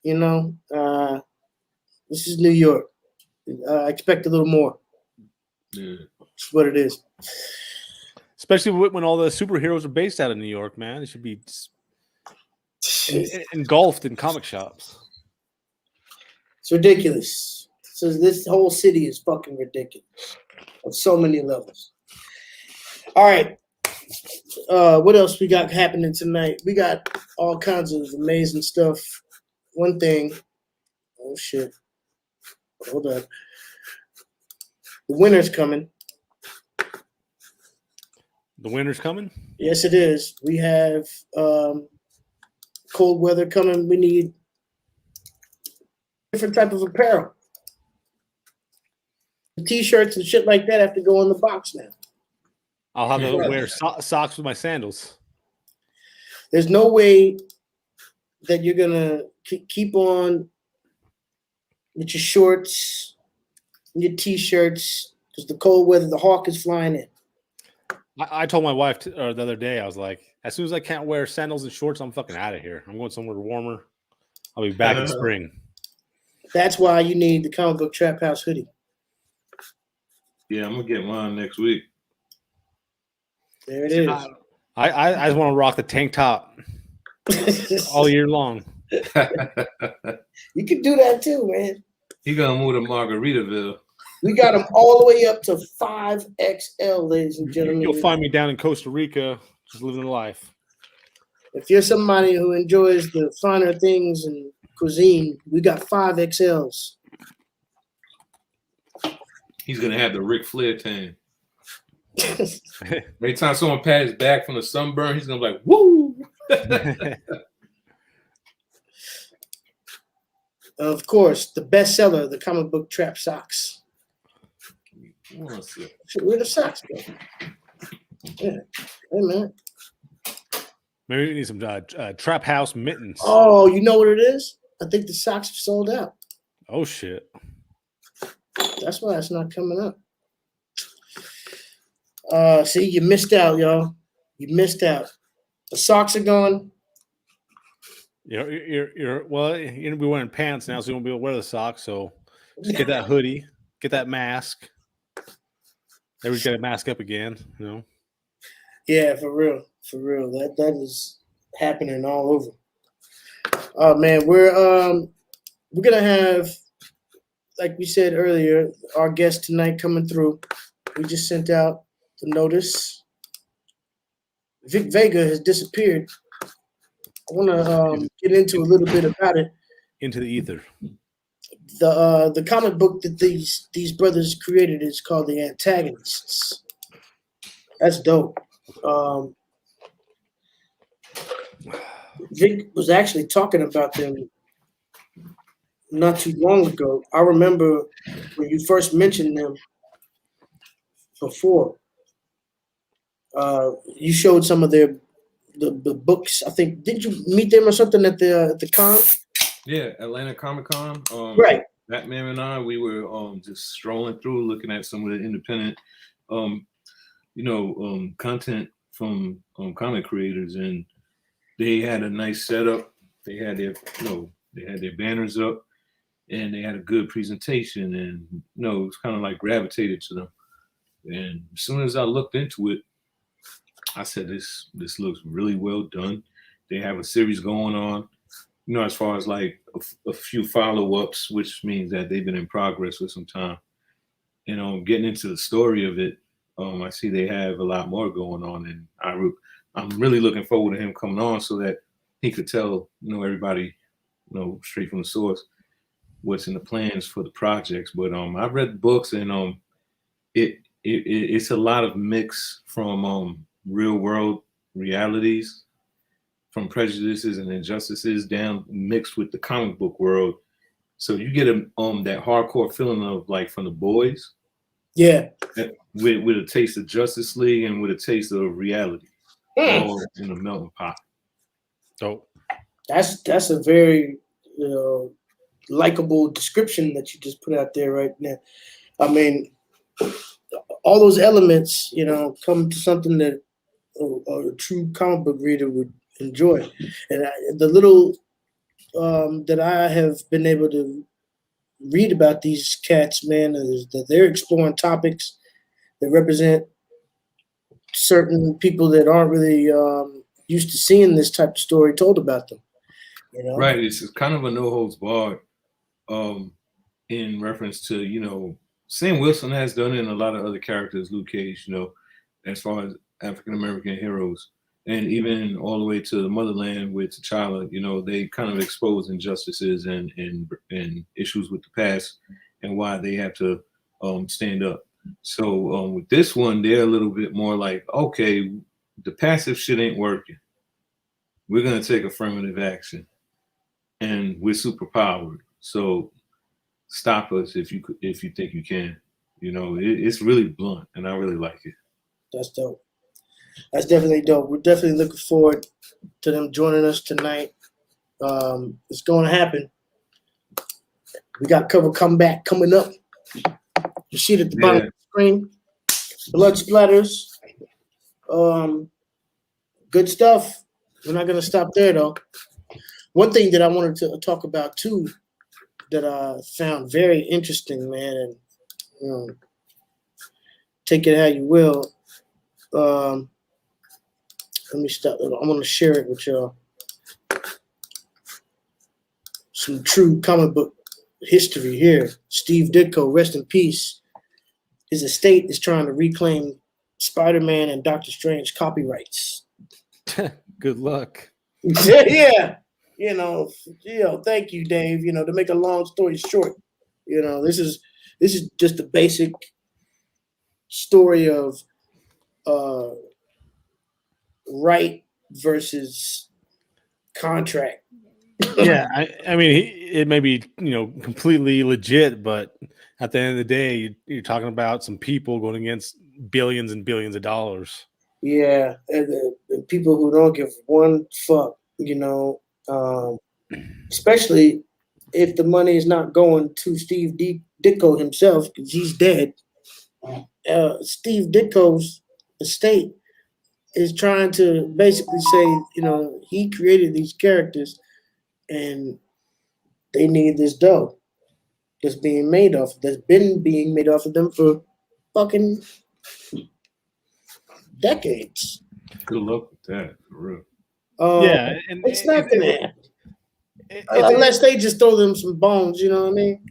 This is New York. I expect a little more. Yeah. That's what it is. Especially when all the superheroes are based out of New York, man. It should be engulfed in comic shops. It's ridiculous. So this whole city is fucking ridiculous on so many levels. All right. What else we got happening tonight? We got all kinds of amazing stuff. One thing. Oh, shit. Hold on. The winter's coming. The winter's coming? Yes, it is. We have cold weather coming. We need different type of apparel. The T-shirts and shit like that have to go in the box now. I'll have to wear socks with my sandals. There's no way that you're gonna keep on with your shorts and your T-shirts because the cold weather, the hawk is flying in. I told my wife the other day, I was like, as soon as I can't wear sandals and shorts, I'm fucking out of here. I'm going somewhere warmer. I'll be back in spring. That's why you need the Comic Book Trap House hoodie. Yeah, I'm gonna get mine next week. There it is. I just want to rock the tank top all year long. You can do that too, man. He gonna move to Margaritaville. We got them all the way up to 5XL, ladies and gentlemen. You'll find me down in Costa Rica, just living life. If you're somebody who enjoys the finer things and cuisine, we got 5XLs. He's gonna have the Ric Flair tan. Every time someone pats his back from the sunburn, he's gonna be like, "Woo!" Of course, the bestseller, the Comic Book Trap socks. Where the socks go? Yeah, hey man. Maybe we need some Trap House mittens. Oh, you know what it is? I think the socks are sold out. Oh shit! That's why it's not coming up. See, you missed out, y'all. You missed out. The socks are gone. You're well. You're gonna be wearing pants now, so you won't be able to wear the socks. So just get that hoodie, get that mask. Everybody's got to mask up again. You know. Yeah, for real. That is happening all over. Oh man, we're gonna have, like we said earlier, our guest tonight coming through. We just sent out the notice. Vic Vega has disappeared. I want to get into a little bit about it. Into the ether. The comic book that these brothers created is called The Antagonists. That's dope. Vic was actually talking about them not too long ago. I remember when you first mentioned them before. You showed some of the books. I think, did you meet them or something at the con? Yeah, Atlanta Comic Con. Right. Batman and I, we were just strolling through, looking at some of the independent, content from comic creators, and they had a nice setup. They had their banners up, and they had a good presentation, and it was kind of like gravitated to them. And as soon as I looked into it, I said, this looks really well done. They have a series going on, as far as like a few follow-ups, which means that they've been in progress for some time. And getting into the story of it, I see they have a lot more going on, and I'm really looking forward to him coming on so that he could tell everybody, straight from the source, what's in the plans for the projects. But I've read the books, and it's a lot of mix from real world realities, from prejudices and injustices, down mixed with the comic book world. So you get that hardcore feeling of like from The Boys, yeah, with a taste of Justice League and with a taste of reality, all in a melting pot. So that's a very likable description that you just put out there right now. I mean, all those elements, come to something that a true comic book reader would enjoy. And the little that I have been able to read about these cats, man, is that they're exploring topics that represent certain people that aren't really used to seeing this type of story told about them. Right. It's kind of a no holds barred in reference to, Sam Wilson has done it, and a lot of other characters, Luke Cage, as far as African American heroes, and even all the way to the motherland with T'Challa, they kind of expose injustices and issues with the past and why they have to stand up. So with this one, they're a little bit more like, okay, the passive shit ain't working. We're gonna take affirmative action, and we're superpowered. So stop us if you think you can. It's really blunt, and I really like it. That's dope. That's definitely dope. We're definitely looking forward to them joining us tonight. It's going to happen. We got Cover Comeback coming up. You see it at the bottom of the screen. Blood splatters. Good stuff. We're not going to stop there, though. One thing that I wanted to talk about, too, that I found very interesting, man, and take it how you will. Let me stop. I'm going to share it with y'all. Some true comic book history here. Steve Ditko, rest in peace. His estate is trying to reclaim Spider-Man and Doctor Strange copyrights. good luck. Yeah. Thank you, Dave. To make a long story short, this is just a basic story of right versus contract. Yeah, I mean, it may be completely legit, but at the end of the day, you're talking about some people going against billions and billions of dollars. Yeah, and people who don't give one fuck, especially if the money is not going to Steve Ditko himself, because he's dead. Steve Ditko's estate is trying to basically say, he created these characters and they need this dough that's being made off. That's been being made off of them for fucking decades. Good luck with that, for real. Yeah, and It's not gonna happen it's unless they just throw them some bones. You know what I mean?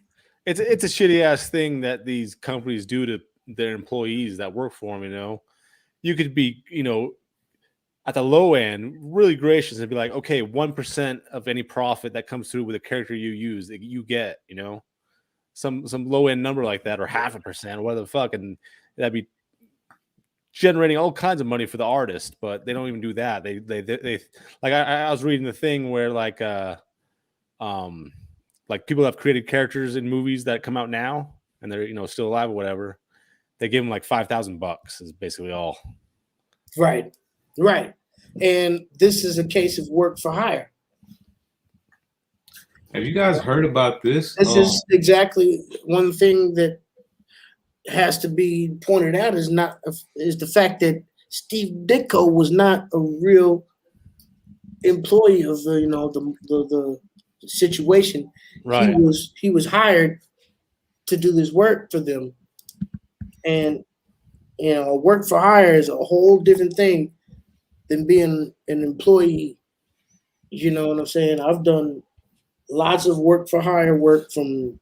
it's a shitty ass thing that these companies do to their employees that work for them. You know, you could be, at the low end, really gracious and be like, okay, 1% of any profit that comes through with a character you use, that you get, some low end number like that, or 0.5%, or whatever the fuck, and that'd be generating all kinds of money for the artist. But they don't even do that. They like I was reading the thing where like people have created characters in movies that come out now and they're still alive or whatever. They give them like $5,000 is basically all. Right. And this is a case of work for hire. Have you guys heard about this? This is exactly one thing that has to be pointed out is the fact that Steve Ditko was not a real employee of the situation. Right. He was hired to do this work for them, and work for hire is a whole different thing than being an employee. You know what I'm saying? I've done lots of work for hire work from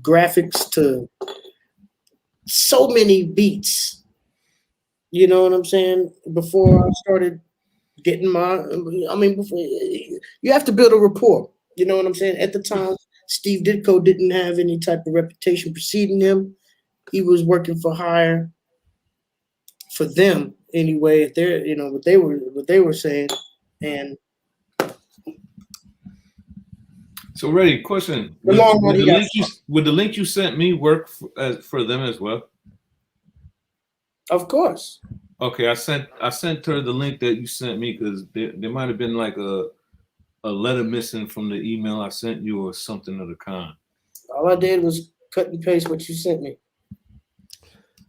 graphics to so many beats. You know what I'm saying? Before I started getting before you have to build a rapport. You know what I'm saying? At the time, Steve Ditko didn't have any type of reputation preceding him. He was working for hire for them anyway. They're what they were saying. And so, Ray, question: would the link you sent me work for them as well? Of course. Okay, I sent her the link that you sent me because there might have been like a letter missing from the email I sent you or something of the kind. All I did was cut and paste what you sent me.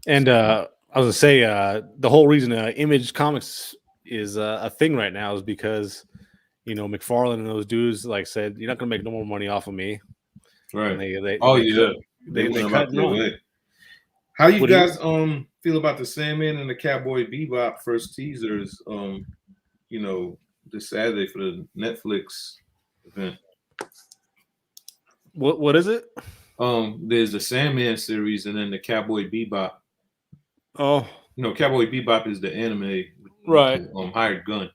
And I was gonna say the whole reason Image Comics is a thing right now is because McFarlane and those dudes said you're not gonna make no more money off of me. Right. They cut away. How you guys feel about the Sandman and the Cowboy Bebop first teasers? This Saturday for the Netflix event. What is it? There's the Sandman series and then the Cowboy Bebop. Oh, Cowboy Bebop is the anime, right? Hired Gun.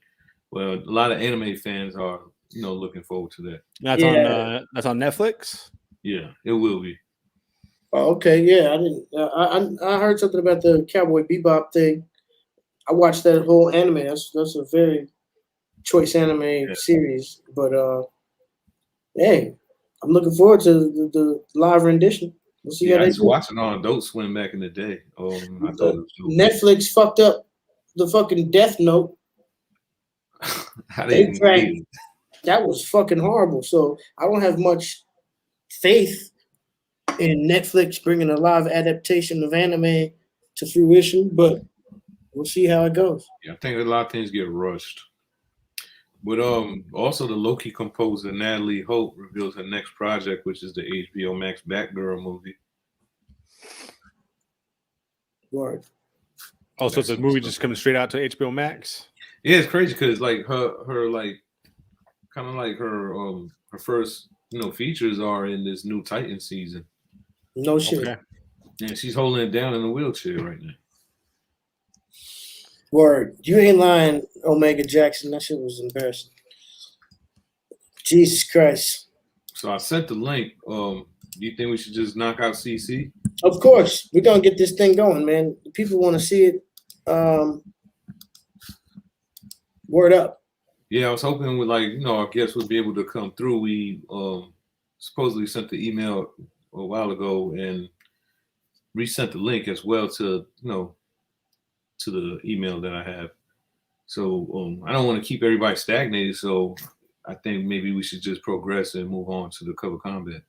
Well, a lot of anime fans are, looking forward to that. That's on Netflix. Yeah, it will be. Oh, okay, yeah, I didn't. I heard something about the Cowboy Bebop thing. I watched that whole anime. That's a very choice anime series. But hey, I'm looking forward to the live rendition. We'll see how they I was do. watching on Adult Swim back in the day. I thought it was cool. Netflix fucked up the fucking Death Note. That was fucking horrible. So I don't have much faith in Netflix bringing a live adaptation of anime to fruition, but we'll see how it goes. Yeah, I think a lot of things get rushed. But also the Loki composer Natalie Holt reveals her next project, which is the HBO Max Batgirl movie. Word. Oh, so it's a movie just coming straight out to HBO Max? Yeah, it's crazy because like her like kind of like her first features are in this new Titan season. No shit. Okay. Yeah, she's holding it down in a wheelchair right now. Word. You ain't lying, Omega Jackson. That shit was embarrassing. Jesus Christ. So I sent the link. Do you think we should just knock out CC? Of course. We're going to get this thing going, man. People want to see it. Word up. Yeah, I was hoping with our guests would be able to come through. We supposedly sent the email a while ago and resent the link as well to to the email that I have. So I don't want to keep everybody stagnated. So I think maybe we should just progress and move on to the cover combat.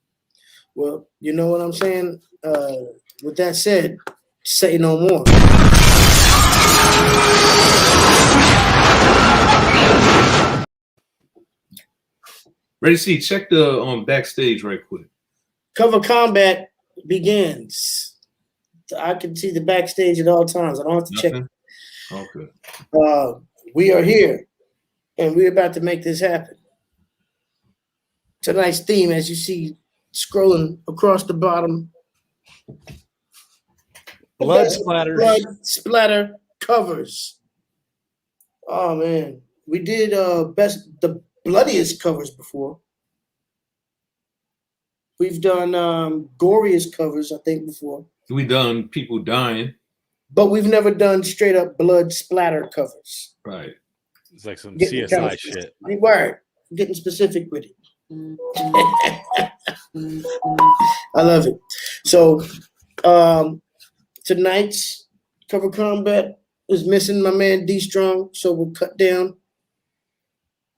Well, you know what I'm saying? With that said, say no more. Ready to see? Check the backstage right quick. Cover combat begins. I can see the backstage at all times. I don't have to check. Okay. We are here, and we're about to make this happen. Tonight's theme, as you see scrolling across the bottom. Blood splatters. Blood splatter covers. Oh man, we did the bloodiest covers before. We've done goriest covers, I think, before. We done people dying. But we've never done straight up blood splatter covers. Right. It's like some Getting CSI kind of shit. Word. Getting specific with it. I love it. So tonight's cover combat is missing my man D Strong, so we'll cut down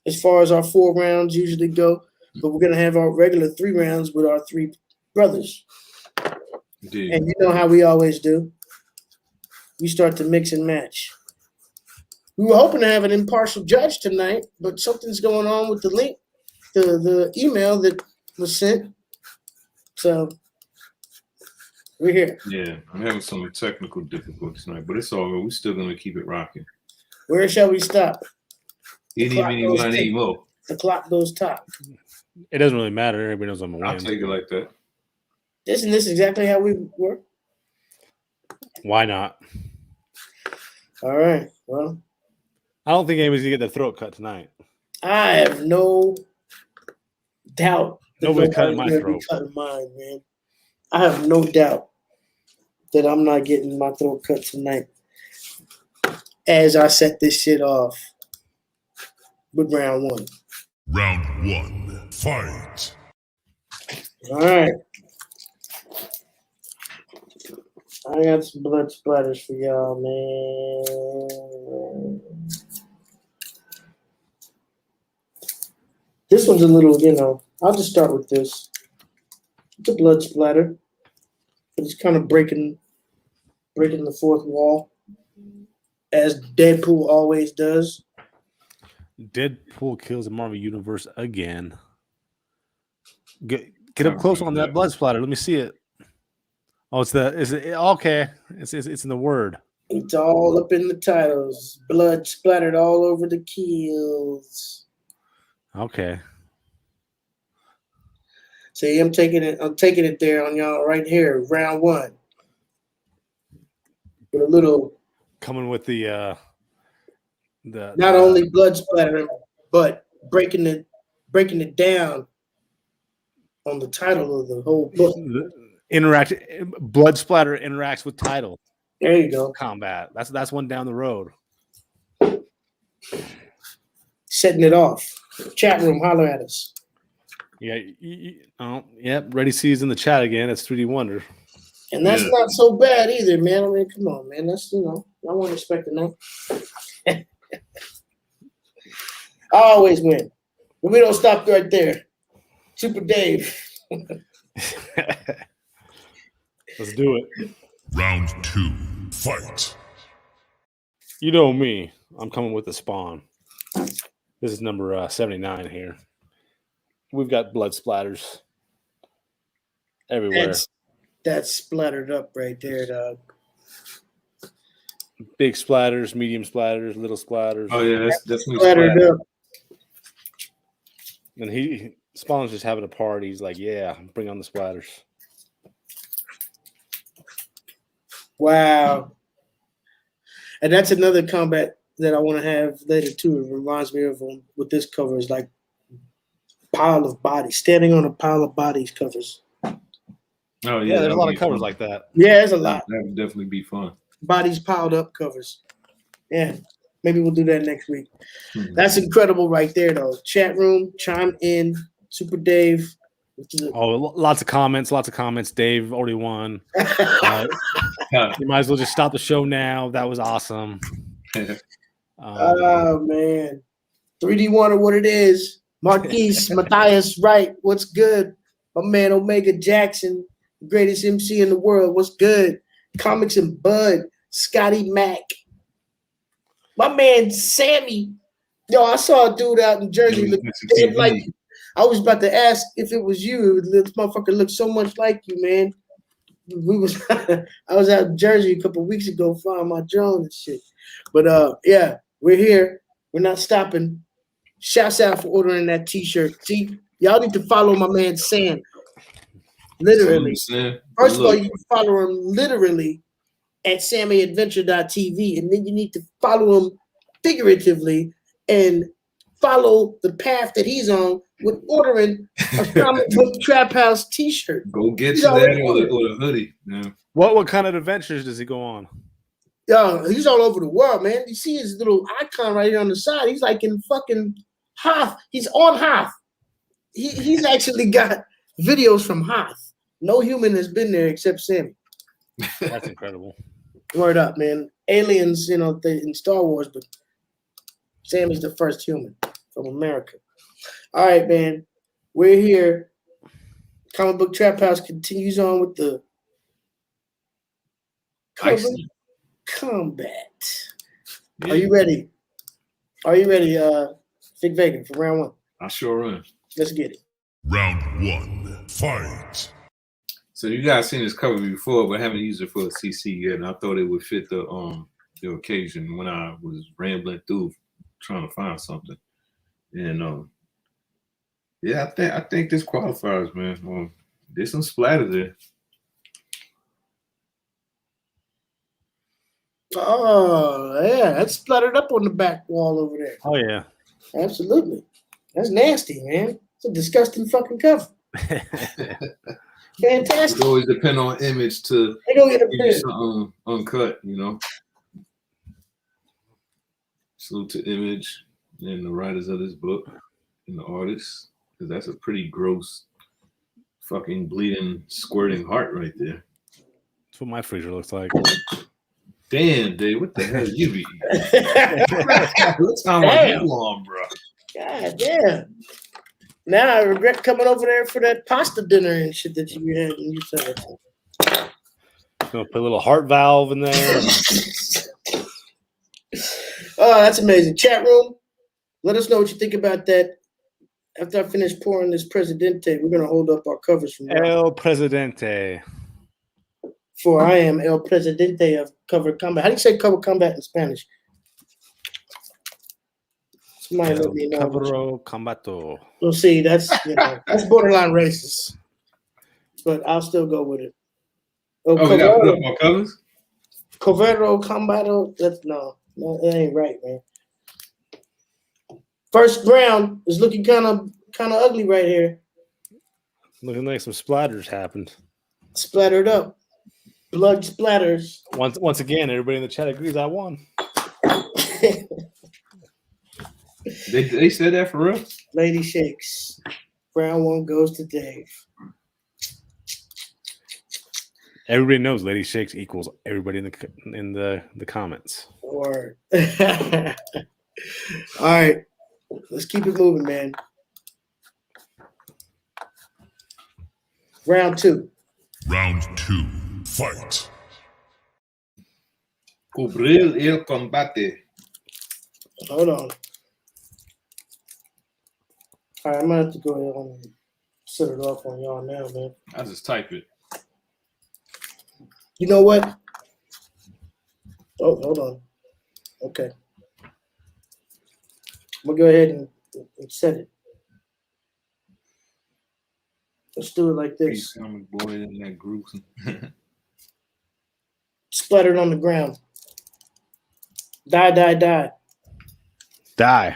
as far as our 4 rounds usually go. But we're gonna have our regular 3 rounds with our 3 brothers. Indeed. And you know how we always do. We start to mix and match. We were hoping to have an impartial judge tonight, but something's going on with the link, the email that was sent. So we're here. Yeah, I'm having some technical difficulties tonight, but it's all good. We're still gonna keep it rocking. Where shall we stop? Any, mo. The clock goes top. It doesn't really matter. Everybody knows I'm a I'll win. take it like that. Isn't this exactly how we work? Why not? All right. Well, I don't think anybody's gonna get their throat cut tonight. I have no doubt. that Nobody's cutting nobody's my gonna be throat. cutting mine, man. I have no doubt that I'm not getting my throat cut tonight. As I set this shit off with round 1. Round 1, fight. All right. I got some blood splatters for y'all, man. This one's a little, I'll just start with this. It's a blood splatter. But it's kind of breaking the 4th wall, as Deadpool always does. Deadpool kills the Marvel Universe again. Get up close on that blood splatter. Let me see it. Oh, okay? It's in the word. It's all up in the titles. Blood splattered all over the kills. Okay. See, I'm taking it there on y'all right here. Round 1. With a little Coming with the not only blood splattering, but breaking it down on the title of the whole book. Blood splatter interacts with title. There you go. Combat. That's one down the road. Setting it off. Chat room, holler at us. Yeah. Yep. Ready C's in the chat again. That's 3D Wonder. And that's not so bad either, man. I mean, come on, man. That's, I wasn't expecting that. I always win. But we don't stop right there. Super Dave. Let's do it. Round 2, fight. You know me. I'm coming with the Spawn. This is number 79 here. We've got blood splatters everywhere. That's splattered up right there, dog. Big splatters, medium splatters, little splatters. Oh yeah, that's definitely Splattered up. And Spawn's just having a party. He's like, yeah, bring on the splatters. Wow. And that's another combat that I want to have later too. It reminds me of what this cover is like. Pile of bodies, standing on a pile of bodies covers. Oh yeah, there's a lot of covers like that. Yeah, there's a lot. That would definitely be fun. Bodies piled up covers. Yeah, maybe we'll do that next week. That's incredible right there, though. Chat room, chime in. Super Dave. Oh, lots of comments. Dave already won. You might as well just stop the show now. That was awesome. Oh, man. 3D Wonder, what it is. Marquise, Matthias Wright, what's good? My man Omega Jackson, the greatest MC in the world, what's good? Comics and Bud, Scotty Mack. My man Sammy, Yo, I saw a dude out in Jersey look dead like you. I was about to ask if it was you. This motherfucker looked so much like you, man. I was out in Jersey a couple of weeks ago flying my drone and shit. But yeah, we're here. We're not stopping. Shouts out for ordering that t-shirt. See, y'all need to follow my man Sam. Literally. First of all, you follow him literally at SammyAdventure.tv, and then you need to follow him figuratively and follow the path that he's on with ordering a comic book trap house t-shirt. Go get you that or the hoodie. Yeah. What kind of adventures does he go on? Yo, he's all over the world, man. You see his little icon right here on the side. He's like in fucking Hoth. He's on Hoth. He's actually got videos from Hoth. No human has been there except Sammy. That's incredible. Word up, man. Aliens, you know, in Star Wars, but Sammy's the first human from America. All right, man. We're here. Comic Book Trap House continues on with the combat. Yeah. Are you ready? Are you ready, Vic Vega, for round one? I sure am. Let's get it. Round one, fight. So you guys seen this cover before, but haven't used it for a CC yet. And I thought it would fit the occasion when I was rambling through trying to find something. And yeah, I think this qualifies, man. There's some splatter there. Oh yeah, that's splattered up on the back wall over there. Oh yeah, absolutely. That's nasty, man. It's a disgusting fucking cover. Fantastic. It always depend on image to they go get a give you something uncut, you know. Salute to Image and the writers of this book and the artists, because that's a pretty gross, fucking bleeding, squirting heart right there. That's what my freezer looks like. Damn, Dave, what the hell you be? What time are you on, bro? God damn. Now I regret coming over there for that pasta dinner and shit that you had and you said. Gonna put a little heart valve in there. Oh, that's amazing. Chat room, let us know what you think about that. After I finish pouring this Presidente, we're gonna hold up our covers from El Presidente. For I am El Presidente of Cover Combat. How do you say Cover Combat in Spanish? Somebody let me know. Covero Combato. We'll see. That's that's borderline racist, but I'll still go with it. Oh, we got to put up more covers. Covero Combato. That's no, that ain't right, man. First round is looking kind of ugly right here. Looking like some splatters happened. Splattered up. Blood splatters. Once again, everybody in the chat agrees I won. They said that for real? Lady Shakes. Round one goes to Dave. Everybody knows Lady Shakes equals everybody in the comments. Or all right. Let's keep it moving, man. Round two. Round two. Fight. Cubrir el combate. Hold on. All right, I'm gonna have to go ahead and set it off on y'all now, man. I just type it. You know what? Oh, hold on. Okay. I'm gonna go ahead and set it. Let's do it like this. Comic boy in that group. Splattered on the ground. Die, die, die. Die.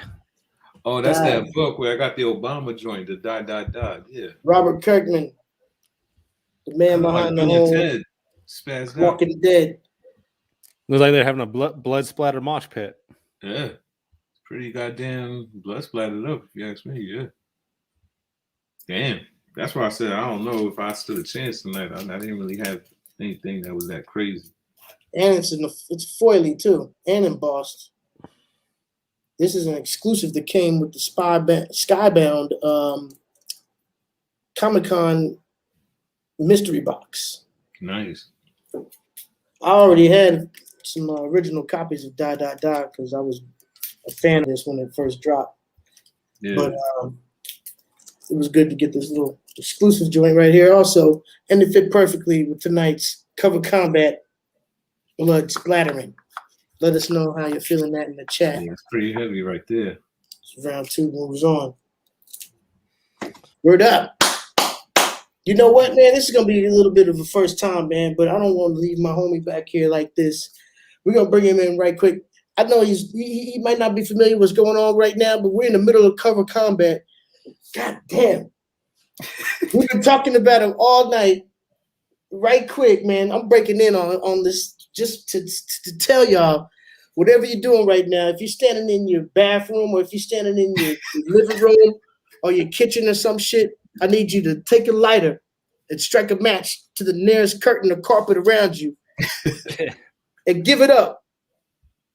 Oh, that's that book where I got the Obama joint, the Die, Die, Die. Yeah. Robert Kirkman, the man behind the whole Walking Dead. Looks like they're having a blood splatter mosh pit. Yeah. Pretty goddamn blood splattered up, if you ask me. Yeah. Damn. That's why I said I don't know if I stood a chance tonight. I didn't really have anything that was that crazy. And it's foily too, and embossed. This is an exclusive that came with the Skybound Comic-Con mystery box. Nice. I already had some original copies of Die Die Die because I was a fan of this when it first dropped. Yeah. But it was good to get this little exclusive joint right here also, and it fit perfectly with tonight's cover combat, blood splattering. Let us know how you're feeling that in the chat. Yeah, it's pretty heavy right there. Round 2 moves on. Word up. You know what, man? This is going to be a little bit of a first time, man, but I don't want to leave my homie back here like this. We're going to bring him in right quick. I know he might not be familiar with what's going on right now, but we're in the middle of cover combat. God damn. We've been talking about him all night. Right quick, man. I'm breaking in on this just to tell y'all, whatever you're doing right now, if you're standing in your bathroom or if you're standing in your living room or your kitchen or some shit, I need you to take a lighter and strike a match to the nearest curtain or carpet around you and give it up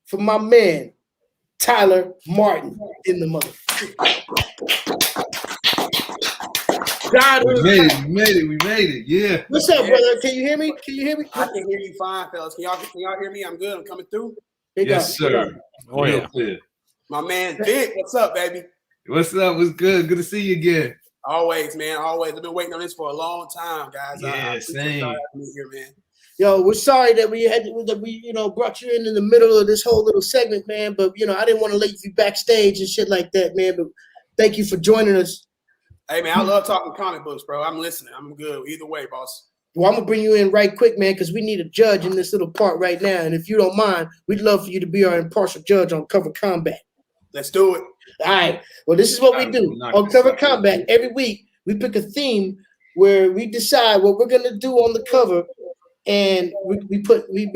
for my man, Tyler Martin in the mother. We made it. Yeah. What's up, brother? Can you hear me? I can hear you fine, fellas. Can y'all hear me? I'm good. I'm coming through. Yes, sir. Oh, Real yeah. clear. My man Vic, what's up, baby? What's up? What's good? Good to see you again. Always, man. Always. I've been waiting on this for a long time, guys. Yeah, same. Here, man. Yo, we're sorry that we brought you in the middle of this whole little segment, man. But I didn't want to leave you backstage and shit like that, man. But thank you for joining us. Hey, man, I love talking comic books, bro. I'm listening. I'm good. Either way, boss. Well, I'm gonna bring you in right quick, man, because we need a judge in this little part right now. And if you don't mind, we'd love for you to be our impartial judge on Cover Combat. Let's do it. All right. Well, this is what we do on Cover Combat. Every week, we pick a theme where we decide what we're gonna do on the cover, and we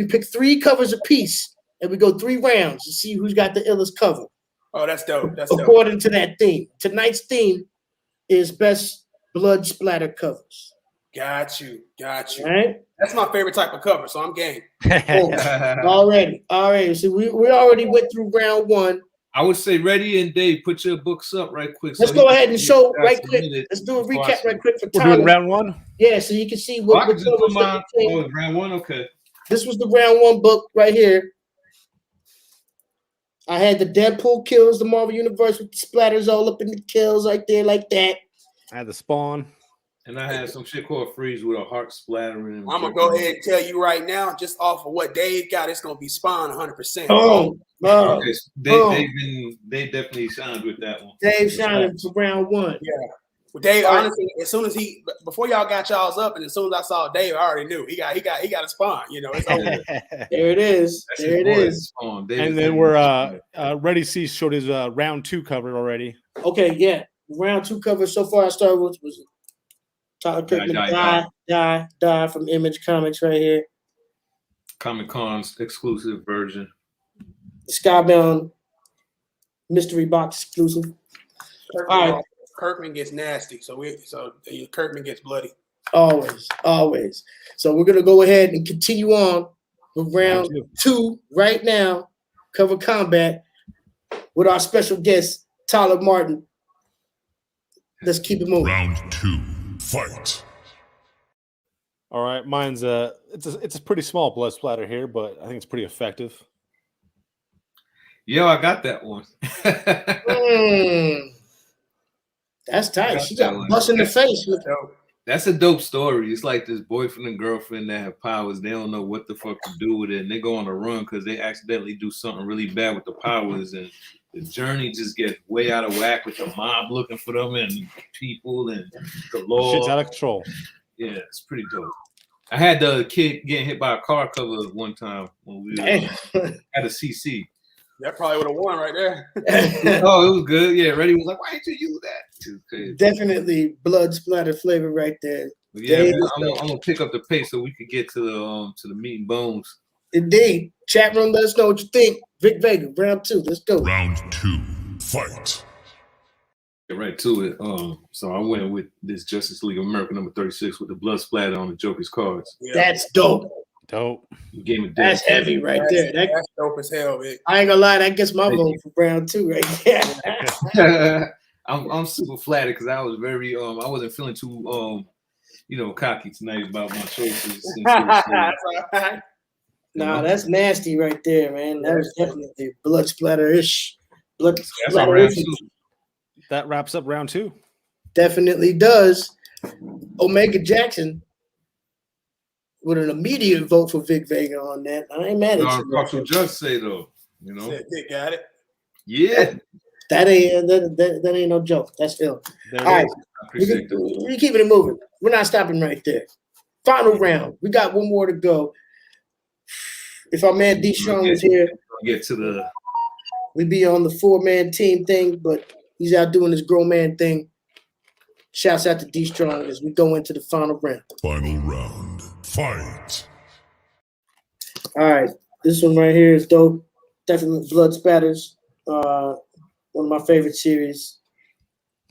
pick 3 covers apiece, and we go 3 rounds to see who's got the illest cover. Oh, that's dope. That's dope. According to that theme. Tonight's theme is best blood splatter covers. Got you. All right. That's my favorite type of cover, so I'm game. Already. So we already went through round 1. I would say Reddy and Dave, put your books up right quick. Let's go ahead and show right quick. Let's do a recap right quick for We're Tyler. doing round 1? Yeah, so you can see Oh, I what can just put mine. covers. Oh, round 1? Okay. This was the round 1 book right here. I had the Deadpool kills the Marvel Universe with the splatters all up in the kills right there like that. I had the Spawn. And I had some shit called Freeze with a heart splattering. I'm going to go ahead and tell you right now, just off of what Dave got, it's going to be Spawn 100%. Oh, Okay, they definitely shined with that one. Dave shining for round 1. Yeah. Well, Dave, honestly, as soon as before y'all got y'all's up, and as soon as I saw Dave, I already knew he got a Spawn. It's over. There it is. There it is. And then we're Reddy C showed his round 2 cover already. Okay, yeah. Round 2 cover so far I started with was Tyler Kirkman die from Image Comics right here. Comic Con's exclusive version. Skybound mystery box exclusive. All right. Kirkman gets nasty, so Kirkman gets bloody. Always. So we're gonna go ahead and continue on with round 2 right now. Cover combat with our special guest Tyler Martin. Let's keep it moving. Round 2, fight. All right, mine's it's a pretty small blood splatter here, but I think it's pretty effective. Yo, I got that one. That's tight. She got bust in the face. That's a dope story. It's like this boyfriend and girlfriend that have powers. They don't know what the fuck to do with it, and they go on a run because they accidentally do something really bad with the powers, and the journey just gets way out of whack with the mob looking for them and people and the law. Shit's out of control. Yeah, it's pretty dope. I had the kid getting hit by a car cover one time when we had a CC. That probably would have won right there. Oh, it was good. Yeah, Reddy was like, "Why didn't you use that?" Definitely blood splatter flavor right there. But yeah, man, I'm gonna pick up the pace so we could get to the meat and bones. Indeed. Chat room, let us know what you think. Vic Vega, round 2. Let's go. Round 2, fight. Get right to it. So I went with this Justice League of America number 36 with the blood splatter on the Joker's cards. Yeah. That's dope. Dope. Game of That's heavy right there. That's dope as hell, man. I ain't gonna lie, that gets my vote for round 2 right there. I'm super flattered because I was very I wasn't feeling too cocky tonight about my choices. Nah, that's nasty right there, man. That was definitely blood splatter-ish. Blood That's all splatter round is- two. That wraps up round 2. definitely does. Omega Jackson with an immediate vote for Vic Vega on that. I ain't mad at No, you. Russell just say though, you know. They got it. Yeah, That ain't no joke. That's ill. There All right. it is. I appreciate that. We're keeping it moving. We're not stopping right there. Final round. We got one more to go. If our man D Strong was here, Get to the we'd be on the 4-man team thing, but he's out doing his grown man thing. Shouts out to D Strong as we go into the final round. Final round. Fight. All right. This one right here is dope. Definitely blood spatters. One of my favorite series.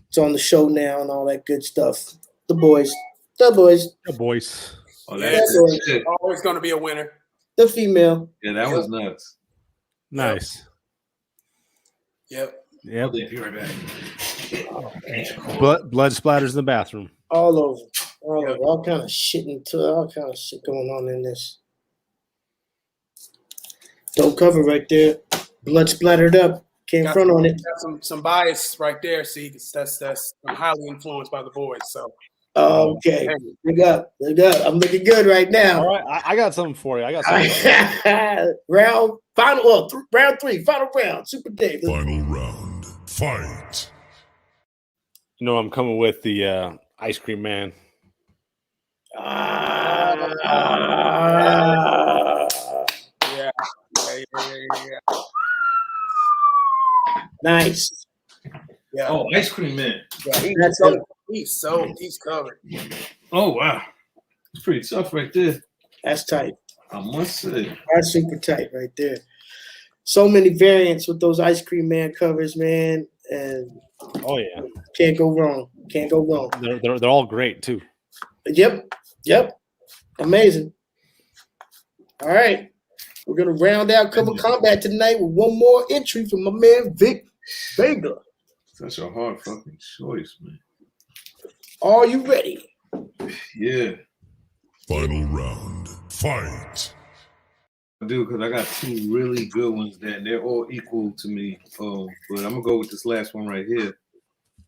It's on the show now and all that good stuff. The boys. The boys. oh, Yeah, that's it's- shit. Always going to be a winner. The female. Yeah, that was nuts. Nice. Yep. Yep. I'll be right back. Blood splatters in the bathroom. All over. All kind of shit all kind of shit going on in this. Dope cover right there. Blood splattered up. Came front on it. Got some bias right there. See, 'cause that's I'm highly influenced by the boys. So Okay. Big up. I'm looking good right All now. right, I got something for you. I got something. Round 3, final round. Super Dave. Final round. Fight. You know, I'm coming with the Ice Cream Man. yeah. Nice. Yeah. Oh, Ice Cream Man. Yeah, That's he's covered. Oh wow, it's pretty tough right there. That's tight. I must say. That's super tight right there. So many variants with those Ice Cream Man covers, man, and Oh yeah, can't go wrong. Can't go wrong. they're all great too. Yep. Amazing. All right. We're gonna round out cover combat tonight with one more entry from my man Vic Vega. Such a hard fucking choice, man. Are you ready? Yeah, Final round. Fight. I do, because I got two really good ones that they're all equal to me. But I'm gonna go with this last one right here.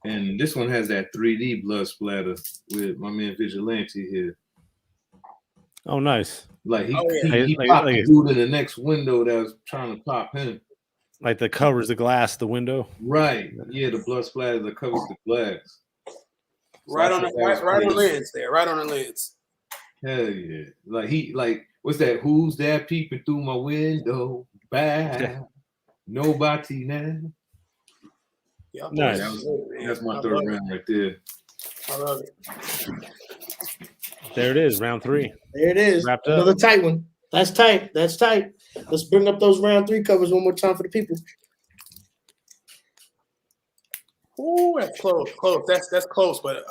And this one has that 3D blood splatter with my man Vigilante here. Oh, nice. Like he Like- popped like- the dude in the next window that was trying to pop him. Like the covers, the glass, the window. Right. Yeah, the blood splatter that covers the glass. Right So I on the thought that was right on the pretty- lens there. Right on the lens. Hell yeah. Like what's that? Who's that peeping through my window? Bye. Nobody now. Yeah, Nice. That's my third round right there. I love it. There it is, round 3. There it is. Wrapped up. Another tight one. That's tight. Let's bring up those round 3 covers one more time for the people. Ooh, that's close. That's close, but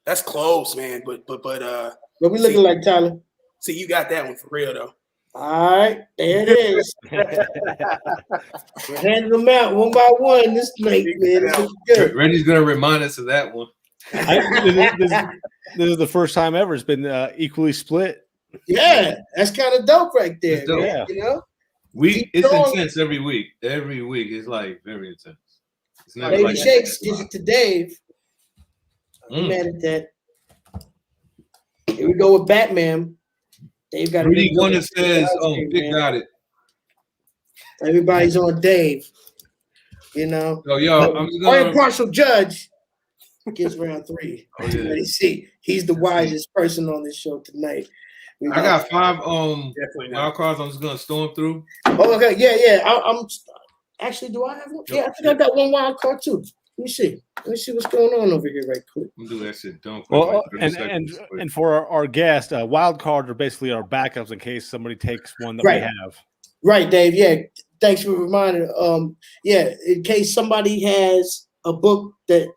that's close, man. But What we looking like, Tyler? see, you got that one for real though. All right, there it is. We're handing them out one by one this night, man. This is good. Randy's gonna remind us of that one. This is the first time ever it's been equally split. Yeah, that's kind of dope right there. It's dope. Man, Yeah. you know, It's Strong. intense every week. Every week it's like very intense. It's never Lady like Shakes gives it to Dave. I'm Mm. mad at that. Here we go with Batman. Dave got a Pretty big one cover. that says, "Oh, Man. Dick got it." Everybody's on Dave. You know, So yo, I'm just our gonna. impartial judge gets round 3. Oh, yeah. Let me see. He's the wisest person on this show tonight. We I got 5 Definitely not. wild cards. I'm just gonna storm through. Oh, okay, yeah. I'm actually. Do I have one? Yeah, I think I got one wild card too. Let me see what's going on over here, right quick. I'm gonna do that shit. Don't. Well, and for our guest, wild cards are basically our backups in case somebody takes one that Right. we have. Right, Dave. Yeah, thanks for reminding. Yeah, in case somebody has a book that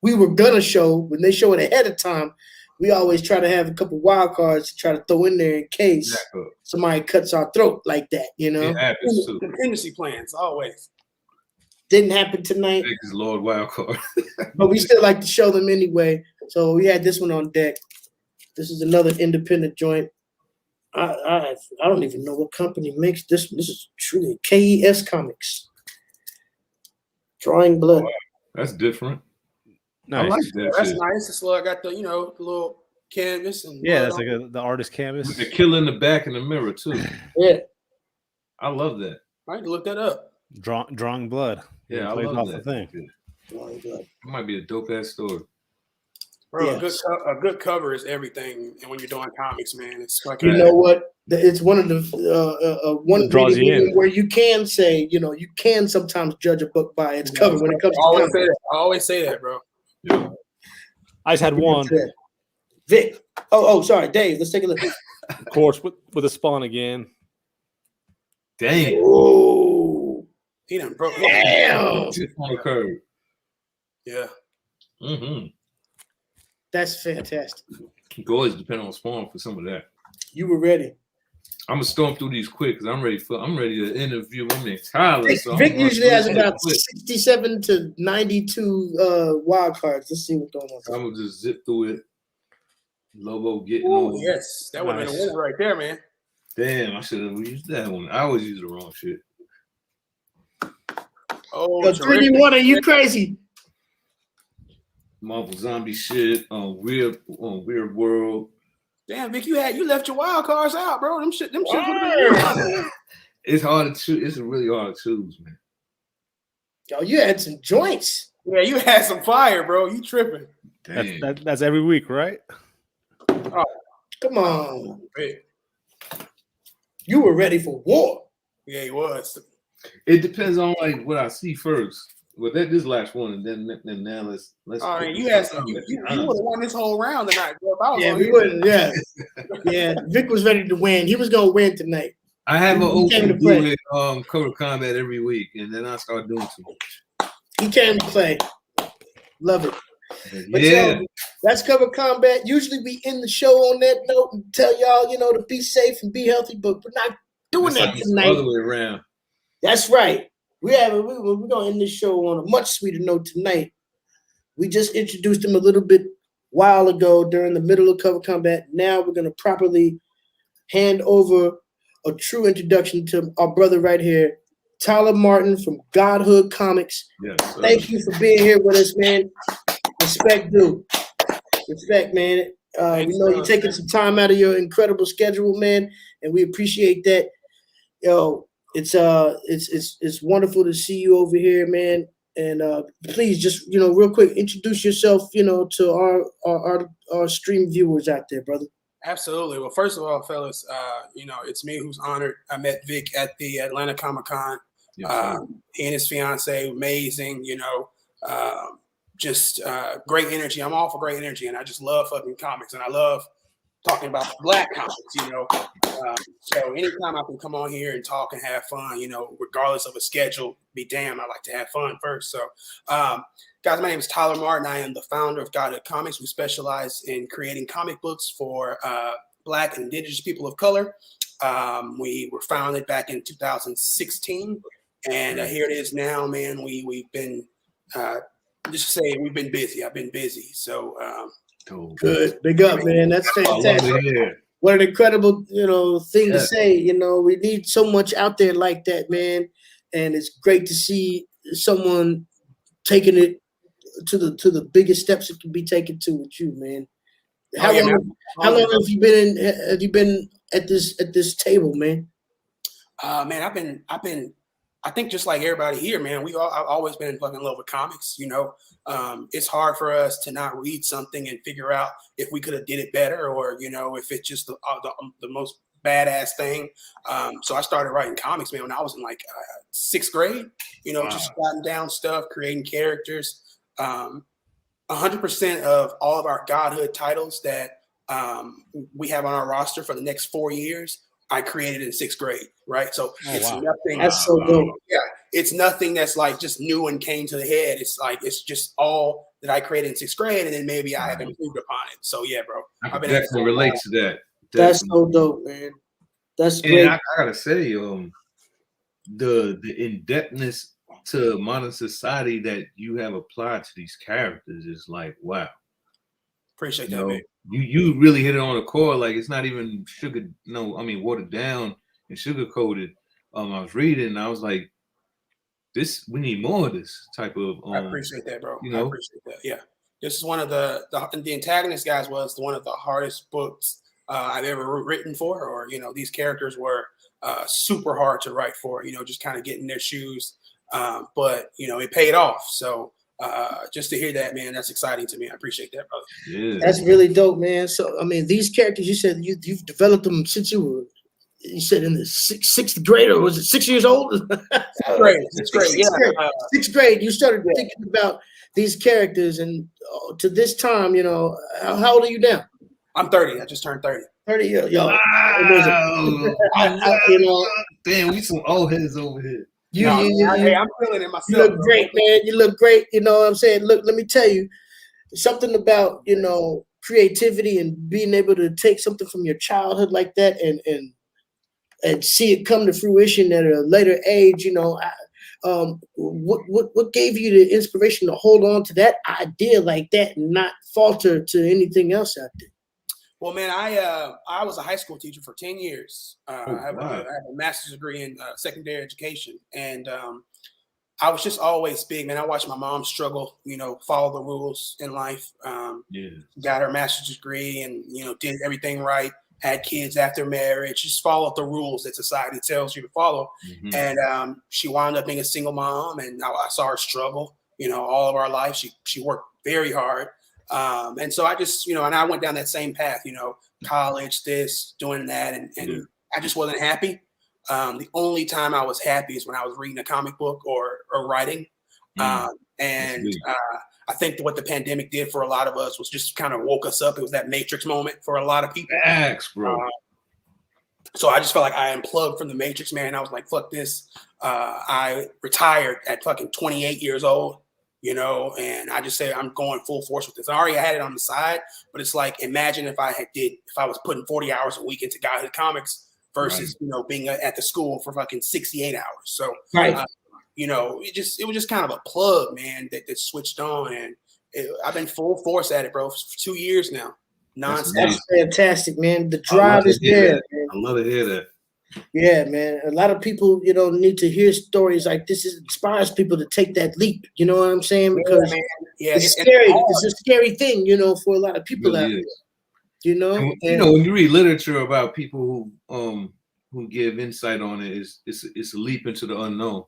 we were gonna show when they show it ahead of time, we always try to have a couple wild cards to try to throw in there in case somebody cuts our throat like that. You know, It happens too. Contingency plans always. didn't happen tonight, Dick is Lord wild card. but we still like to show them anyway. So we had this one on deck. This is another independent joint. I don't even know what company makes this. This is truly KES Comics. Drawing blood. That's different. I Nice. like that That's shit. nice. It's like got the the little canvas and Yeah, blood that's on like the artist canvas. With the killer in the back in the mirror too. Yeah. I love that. I need to look that up. Drawing blood. Yeah, I plays love off that. the thing. Drawing blood. It might be a dope ass story. Bro, Yes. a good cover is everything. And when you're doing comics, man, it's like You know what? It's one of the one Draws you in. where you can say, you can sometimes judge a book by its cover when it comes to I always comics. say that. I always say that, bro. Yeah. I just had one, Vic. Oh, sorry, Dave. Let's take a look. of course, with a spawn again. Damn. Oh, He done broke. damn. Just on the curve. Yeah. Mm-hmm. That's fantastic. You can always depend on Spawn for some of that. You were ready. I'm gonna storm through these quick because I'm ready to interview my man Tyler. So Vic I'm gonna usually has quick. about 67 to 92 wild cards. Let's see what's going on. I'm gonna just zip through it. Lobo getting Ooh, on. yes, that would have been a Nice. winner right there, man. Damn, I should have used that one. I always use the wrong shit. Oh, Yo, 3D terrific. one, are you crazy? Marvel zombie shit on Weird World. Damn, Vic, you left your wild cards out, bro. Them shit. It's hard to choose. It's really hard to choose, man. Yo, you had some joints. Yeah, you had some fire, bro. You tripping? Damn. That's every week, right? Come on. Hey, You were ready for war. yeah, he was. It depends on like what I see first. Well, this last one, and then now let's. I mean, you had some. You would have won this whole round tonight, bro. If I was Yeah, on we here. wouldn't. Yeah. Yeah, Vic was ready to win. He was going to win tonight. I have an He came to OCD play. with cover combat every week, and then I start doing too much. He came to play. Love it. But Yeah, yo, that's Cover Combat. Usually we end the show on that note and tell y'all, to be safe and be healthy, but we're not doing it's that like the tonight. other way around. That's right. We're going to end this show on a much sweeter note tonight. We just introduced him a little bit while ago during the middle of Cover Combat. Now we're going to properly hand over a true introduction to our brother right here, Tyler Martin from Godhood Comics. Yes. Thank you for being here with us, man. Respect due. Respect, man. We know you're taking some time out of your incredible schedule, man, and we appreciate that. Yo, it's wonderful to see you over here, man. And please just real quick introduce yourself, to our stream viewers out there, brother. Absolutely. Well, first of all, fellas, it's me who's honored. I met Vic at the Atlanta Comic-Con. Yes, He and his fiance, amazing, just great energy. I'm all for great energy, and I just love fucking comics, and I love talking about Black comics, So anytime I can come on here and talk and have fun, regardless of a schedule, be damned, I like to have fun first. So, guys, my name is Tyler Martin. I am the founder of Godhood Comics. We specialize in creating comic books for Black and Indigenous people of color. We were founded back in 2016, and here it is now, man. We've been just say we've been busy. I've been busy. So Good. Big up, man. That's fantastic. What an incredible, thing to say. We need so much out there like that, man. And it's great to see someone taking it to the biggest steps it can be taken to with you, man. How long have you been at this table, man? Man, I think just like everybody here, man, I've always been in fucking love with comics. It's hard for us to not read something and figure out if we could have did it better, or if it's just the most badass thing. So I started writing comics, man, when I was in like 6th grade. Just jotting down stuff, creating characters. 100% of all of our Godhood titles that we have on our roster for the next 4 years, I created in 6th grade, right? So it's nothing. That's so dope. Yeah, it's nothing that's like just new and came to the head. It's just all that I created in 6th grade, and then maybe I have improved upon it. So yeah, bro, I can definitely relate to that. That's so dope, man. That's great. And I gotta say, the in-depthness to modern society that you have applied to these characters is like, wow. Appreciate that, man. You really hit it on the core. Like, it's not even watered down and sugar coated. I was reading and I was like, we need more of this type of. I appreciate that, bro. You I know, appreciate that. Yeah, this is one of the antagonist guys was one of the hardest books I've ever written for, or these characters were super hard to write for. Just kind of getting their shoes, but it paid off. So just to hear that, man, that's exciting to me. I appreciate that, brother. yeah, That's really dope, man. So I mean, these characters you said you've developed them since you said in the sixth grade, or was it 6 years old? Sixth grade. Yeah. Sixth grade. You started thinking about these characters, and to this time, how old are you now? I'm 30. I just turned 30. 30 years. Yo, wow. I Damn, we some old heads over here. Hey, I'm feeling it myself. You look great, man. You look great. You know what I'm saying? Look, let me tell you something about creativity and being able to take something from your childhood like that and see it come to fruition at a later age. What gave you the inspiration to hold on to that idea like that and not falter to anything else out there? Well, man, I was a high school teacher for 10 years. I have a master's degree in secondary education, and I was just always big, man. I watched my mom struggle, follow the rules in life. Got her master's degree, and did everything right. Had kids after marriage, just followed the rules that society tells you to follow. Mm-hmm. And she wound up being a single mom, and I saw her struggle. All of our life, she worked very hard. And so I just, and I went down that same path, college, doing that. And I just wasn't happy. The only time I was happy is when I was reading a comic book or writing. I think what the pandemic did for a lot of us was just kind of woke us up. It was that Matrix moment for a lot of people. Facts, bro. So I just felt like I unplugged from the Matrix, man. I was like, fuck this. I retired at fucking 28 years old. And I just said, I'm going full force with this. I already had it on the side, but it's like, imagine if I was putting 40 hours a week into Godhood Comics versus, being at the school for fucking 68 hours. So, right. It was just kind of a plug, man, that switched on. And I've been full force at it, bro, for 2 years now. Nonstop. That's fantastic, man. The drive is there. I love to hear that. Yeah, man. A lot of people, need to hear stories like this. It inspires people to take that leap. You know what I'm saying? Because it's scary. It's a scary thing, for a lot of people out there. And when you read literature about people who give insight on it, it's a leap into the unknown.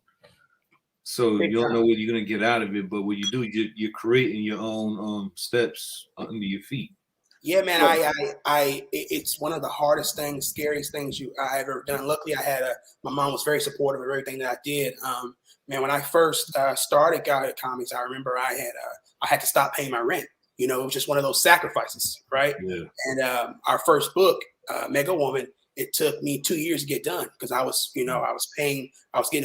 So you don't know what you're gonna get out of it, but what you do, you're creating your own steps under your feet. Yeah, man. It's one of the hardest things, scariest things I ever done. Luckily, my mom was very supportive of everything that I did. Man, when I first started Godhood Comics, I remember I had to stop paying my rent. It was just one of those sacrifices, right? Yeah. And our first book, Mega Woman, it took me 2 years to get done because I was getting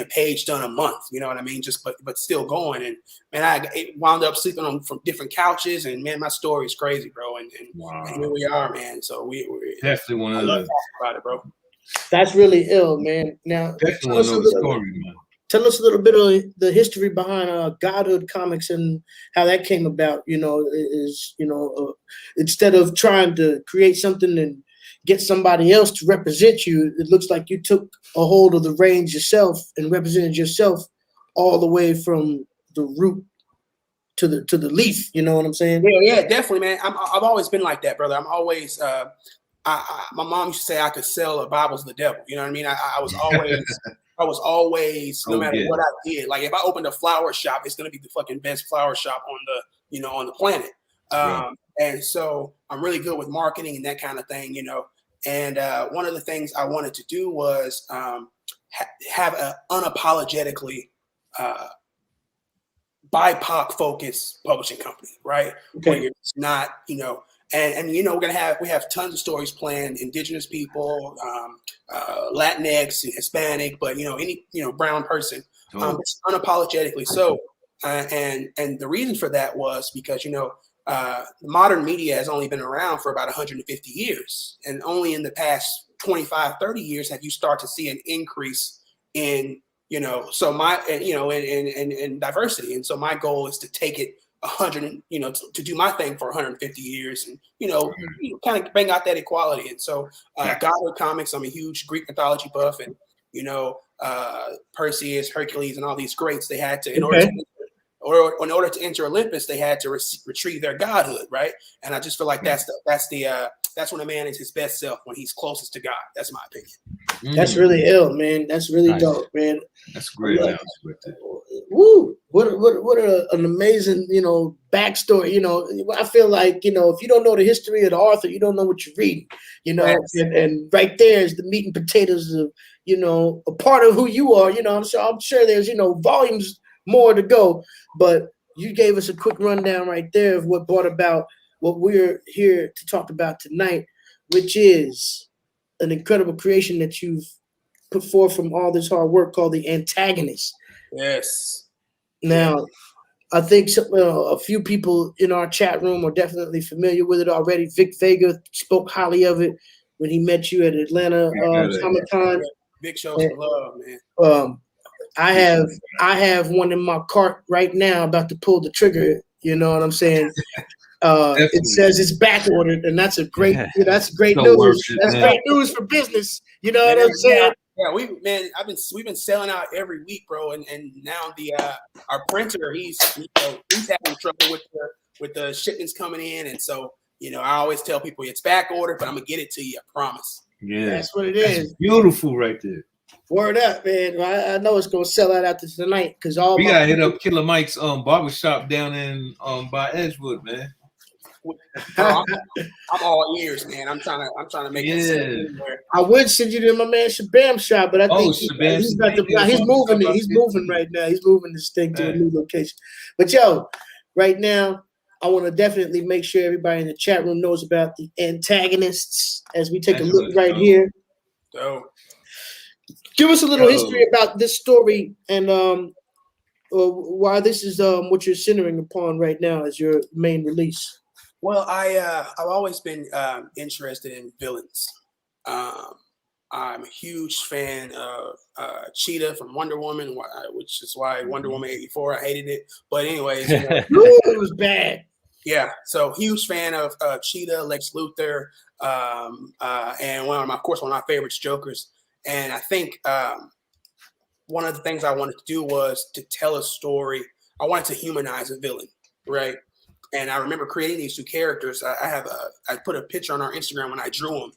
a page done a month. You know what I mean? Just but still going. And man, it wound up sleeping from different couches. And man, my story is crazy, bro. And here we are, man. So we definitely one of the about it, bro. That's really ill, man. Now tell us a little bit of the history behind Godhood Comics and how that came about. Instead of trying to create something and get somebody else to represent you, it looks like you took a hold of the reins yourself and represented yourself all the way from the root to the leaf. You know what I'm saying? Yeah, definitely, man. I've always been like that, brother. I'm always. My mom used to say I could sell the Bible to the devil. You know what I mean? I was always, no matter what I did. Like if I opened a flower shop, it's gonna be the fucking best flower shop on the planet. And so I'm really good with marketing and that kind of thing, And one of the things I wanted to do was have an unapologetically BIPOC focused publishing company, right? Okay. Where it's not, and we have tons of stories planned, Indigenous people, Latinx, Hispanic, but any brown person, unapologetically. So, and the reason for that was because modern media has only been around for about 150 years, and only in the past 25, 30 years have you start to see an increase in so in diversity. And so my goal is to take it 100, to do my thing for 150 years and, kind of bring out that equality. And so Godhood Comics, I'm a huge Greek mythology buff, and you know, Perseus, Hercules, and all these greats. They had to, Okay. in order to enter Olympus, they had to retrieve their godhood, right? And I just feel like that's when a man is his best self, when he's closest to God. That's my opinion. That's really ill, man. That's really Nice. dope, man. That's great. Like, woo! What an amazing, you know, backstory. You know, I feel like, you know, if you don't know the history of the author, you don't know what you're reading. You know, Yes. and right there is the meat and potatoes of, you know, a part of who you are. You know, I'm sure there's, you know, volumes more to go, but you gave us a quick rundown right there of what brought about what we're here to talk about tonight, which is an incredible creation that you've put forth from all this hard work called The Antagonist. Yes. Now, I think a few people in our chat room are definitely familiar with it already. Vic Vega spoke highly of it when he met you at Atlanta Comic Con. Big show some love, man. I have one in my cart right now, about to pull the trigger. You know what I'm saying? It says it's back ordered, and that's great So news. worth it, That's man. great news for business. You know what I'm saying? Yeah, we've been selling out every week, bro, and now our printer he's having trouble with the shipments coming in, and so, you know, I always tell people it's back ordered, but I'm gonna get it to you, I promise. Yeah, That's what it is. Beautiful right there. Word up, man. I know it's gonna sell out after tonight because We gotta hit up Killer Mike's barbershop down in by Edgewood, man. Bro, I'm all ears, man. I'm trying to make it anywhere. I would send you to my man Shabam's shop, but I think he's moving it. He's moving right now. He's moving this thing to a new location. But yo, right now, I want to definitely make sure everybody in the chat room knows about The Antagonists as we take a look right here. So, give us a little history about this story and why this is what you're centering upon right now as your main release. Well, I've always been interested in villains. I'm a huge fan of Cheetah from Wonder Woman, which is why Wonder Woman 84, I hated it. But anyways, you know, it was bad. Yeah, so huge fan of Cheetah, Lex Luthor, and one of my favorites, Jokers. And I think one of the things I wanted to do was to tell a story. I wanted to humanize a villain, right? And I remember creating these two characters. I put a picture on our Instagram when I drew them.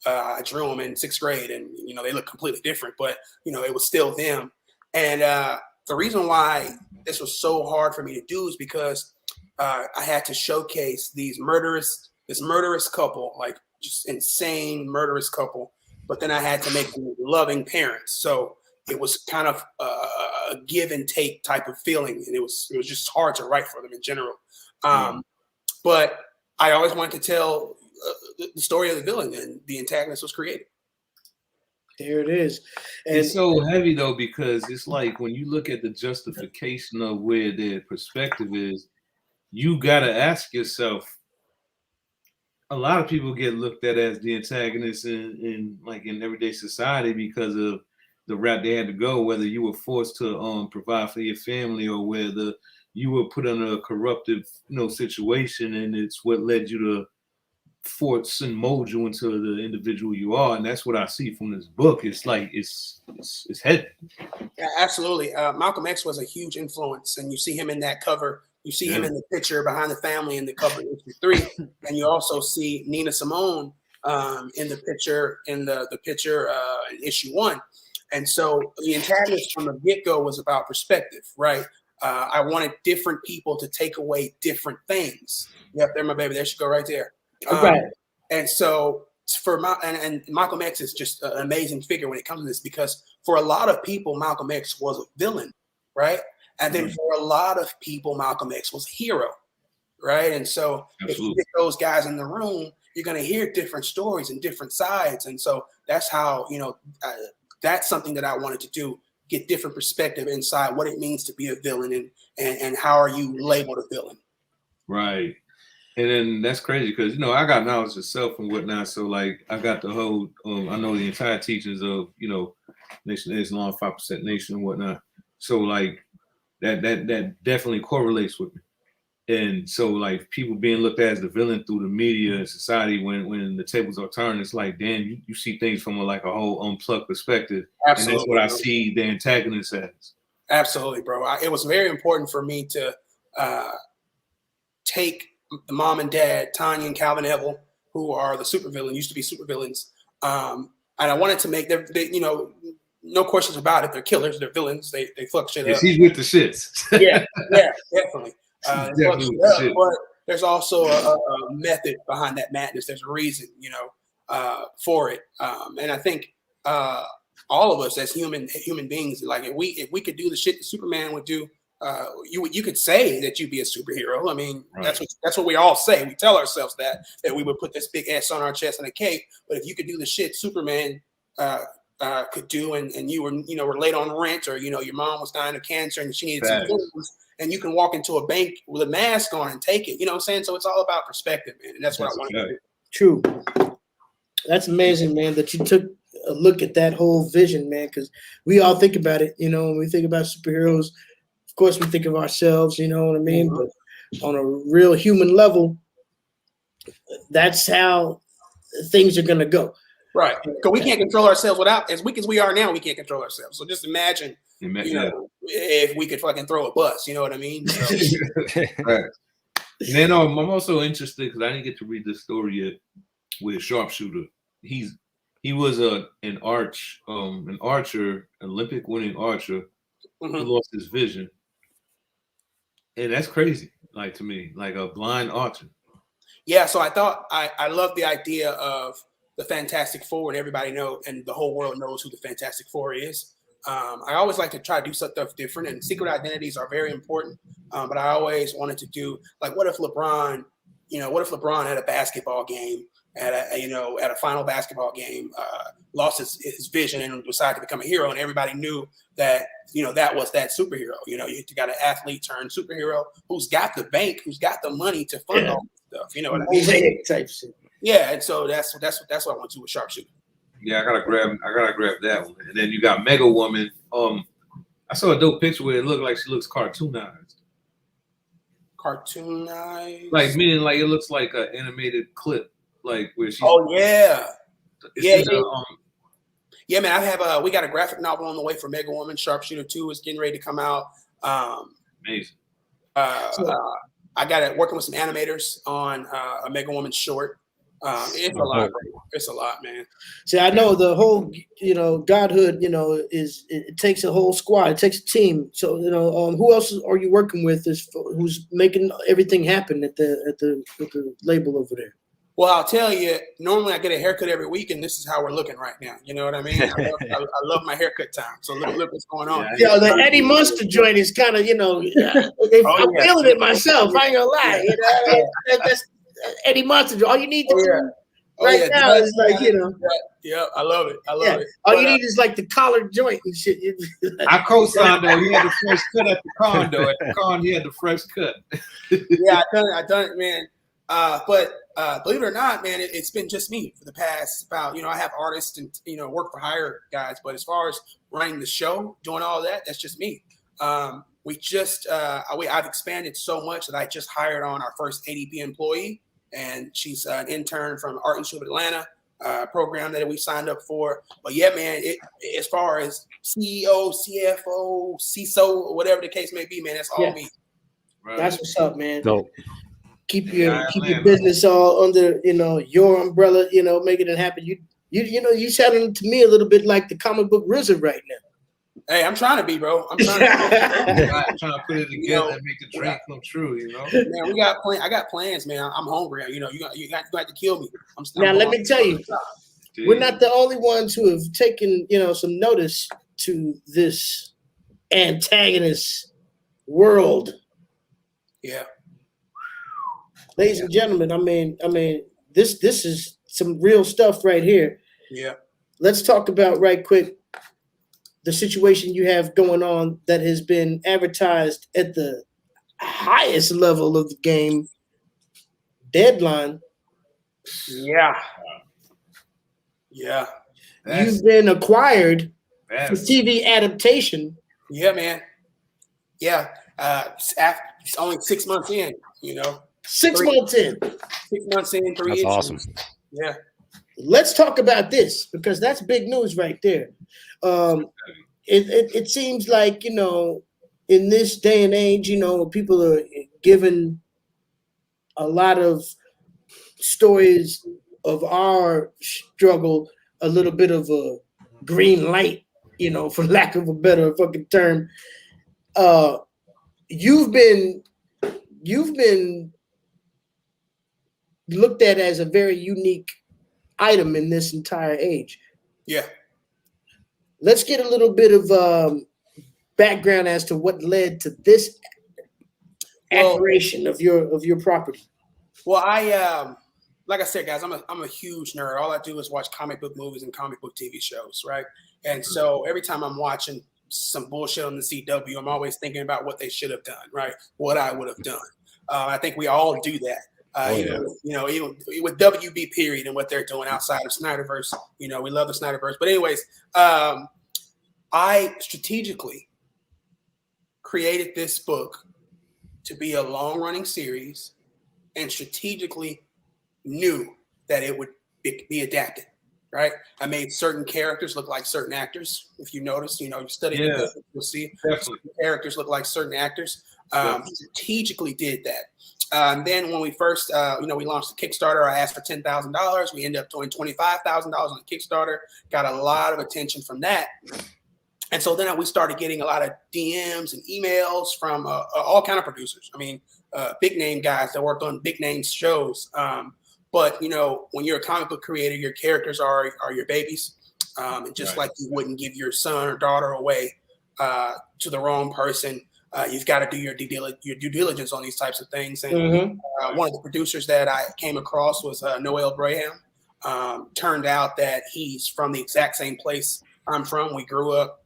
I drew them in 6th grade, and you know, they look completely different, but you know, it was still them. And the reason why this was so hard for me to do is because I had to showcase this murderous couple, like just insane murderous couple. But then I had to make them loving parents. So it was kind of a give and take type of feeling, and it was just hard to write for them in general. But I always wanted to tell the story of the villain, and The Antagonist was created. There it is. And it's so heavy though, because it's like when you look at the justification of where their perspective is, you gotta ask yourself. A lot of people get looked at as the antagonists in everyday society because of the route they had to go, whether you were forced to provide for your family or whether you were put under a corruptive, situation, and it's what led you to force and mold you into the individual you are. And that's what I see from this book. It's like it's heavy. Yeah, absolutely. Malcolm X was a huge influence, and you see him in that cover. You see him in the picture behind the family in the cover issue 3, and you also see Nina Simone in the picture in in issue 1. And so The Antagonist from the get-go was about perspective, right? I wanted different people to take away different things. Yep, there, my baby. There she go, right there. right. And so and Malcolm X is just an amazing figure when it comes to this, because for a lot of people, Malcolm X was a villain, right? And then for a lot of people, Malcolm X was a hero, right? And so if you get those guys in the room, you're going to hear different stories and different sides. And so that's how, that's something that I wanted to do, get different perspective inside what it means to be a villain and how are you labeled a villain. Right. And then that's crazy because, I got knowledge of self and whatnot. So, like, I got the whole, I know the entire teachings of, Nation of Islam, 5% Nation and whatnot. So, like, that definitely correlates with me. And so like people being looked at as the villain through the media and society when the tables are turned, it's like, damn, you see things from a whole unplugged perspective. Absolutely. And that's what I see the antagonist as. Absolutely, bro. It was very important for me to take the mom and dad, Tanya and Calvin Evil, who are the supervillain, used to be supervillains. And I wanted to make them, no questions about it. They're killers. They're villains. They fuck shit up. He's with the shits. Yeah, definitely. But there's also a method behind that madness. There's a reason, for it. And I think all of us as human beings, like if we could do the shit that Superman would do, you could say that you'd be a superhero. I mean, right. That's what we all say. We tell ourselves that we would put this big S on our chest and a cape. But if you could do the shit Superman could do, and you were late on rent, or your mom was dying of cancer and she needed some food, and you can walk into a bank with a mask on and take it. You know what I'm saying? So it's all about perspective, man. And that's what I want to do. True. That's amazing, man, that you took a look at that whole vision, man, because we all think about it, when we think about superheroes, of course we think of ourselves, you know what I mean? Mm-hmm. But on a real human level, that's how things are going to go. Right. Because we can't control ourselves without, as weak as we are now, we can't control ourselves. So just imagine, if we could fucking throw a bus, you know what I mean? So. Right. And then I'm also interested, because I didn't get to read this story yet, with Sharpshooter. He was an archer, Olympic winning archer, mm-hmm. who lost his vision. And that's crazy, like, to me, like a blind archer. Yeah, so I thought I love the idea of the Fantastic Four, and everybody know, and the whole world knows who the Fantastic Four is. I always like to try to do stuff different, and secret identities are very important. But I always wanted to do, like, what if LeBron had a basketball game at a final basketball game, lost his vision and decided to become a hero, and everybody knew that that was that superhero. You got an athlete turned superhero who's got the bank, who's got the money to fund all this stuff. You know what I mean? Type shit. Yeah, and so that's what I want to do with Sharpshooter. Yeah, I gotta grab that one. And then you got Mega Woman. I saw a dope picture where it looked like she looks cartoonized. Cartoonized? Like, meaning like it looks like an animated clip, like where she. Oh yeah. Yeah, man. We got a graphic novel on the way for Mega Woman. Sharpshooter 2 is getting ready to come out. Amazing. I got it working with some animators on a Mega Woman short. It's a lot. It's a lot, man. See, I know the whole, godhood, it takes a whole squad. It takes a team. So, who else are you working with? Who's making everything happen at the label over there? Well, I'll tell you. Normally, I get a haircut every week, and this is how we're looking right now. You know what I mean? I love my haircut time. So look what's going on. Yeah, the Eddie Munster joint is kind of, I'm feeling it myself. I ain't gonna lie. That's Eddie Munster. All you need to do now is like, Yeah, I love it. I love it. All you need is like the collar joint and shit. I co-signed though. He had the fresh cut at the condo. At the con, he had the fresh cut. Yeah, I done it, man. But believe it or not, man, it's been just me for the past about, I have artists and, work for hire guys. But as far as running the show, doing all that, that's just me. We just, I've expanded so much that I just hired on our first ADP employee. And she's an intern from Art Institute of Atlanta program that we signed up for. But yeah, man, as far as CEO, CFO, CISO, whatever the case may be, man, that's all me. Right. That's what's up, man. Dope. Keep your business all under, your umbrella, making it happen. You sounding to me a little bit like the comic book RZA right now. Hey, I'm trying to be, bro. I'm trying to put it together and make the dream come true, Man, I got plans, man. I'm hungry. You got to kill me. Let me tell you, we're not the only ones who have taken, some notice to this antagonist world. Yeah. Ladies and gentlemen, I mean, this is some real stuff right here. Yeah. Let's talk about right quick the situation you have going on that has been advertised at the highest level of the game, Deadline. Yeah. Yeah. You've been acquired for TV adaptation. Yeah, man. Yeah. It's only 6 months in, you know. 6 months in. 6 months in, 3 That's issues. awesome. Yeah. Let's talk about this because that's big news right there. It seems like, you know, in this day and age, you know, people are given a lot of stories of our struggle a little bit of a green light, you know, for lack of a better fucking term. You've been looked at as a very unique item in this entire age. Yeah. Let's get a little bit of background as to what led to this admiration of your property. Well, I like I said, guys, I'm a huge nerd. All I do is watch comic book movies and comic book TV shows, right? And so every time I'm watching some bullshit on the CW, I'm always thinking about what they should have done, right? What I would have done. I think we all do that. You know, even with WB period and what they're doing outside of Snyderverse, you know, we love the Snyderverse. But anyways, I strategically created this book to be a long-running series and strategically knew that it would be adapted, right? I made certain characters look like certain actors. If you notice, you know, you study the book, you'll see characters look like certain actors. Strategically did that. Then when we first, you know, we launched the Kickstarter, I asked for $10,000. We ended up doing $25,000 on the Kickstarter. Got a lot of attention from that. And so then we started getting a lot of DMs and emails from all kind of producers. I mean, big name guys that worked on big name shows. But, you know, when you're a comic book creator, your characters are your babies. And just like you wouldn't give your son or daughter away to the wrong person, you've got to do your due diligence on these types of things. And one of the producers that I came across was Noel Braham. Turned out that he's from the exact same place I'm from. We grew up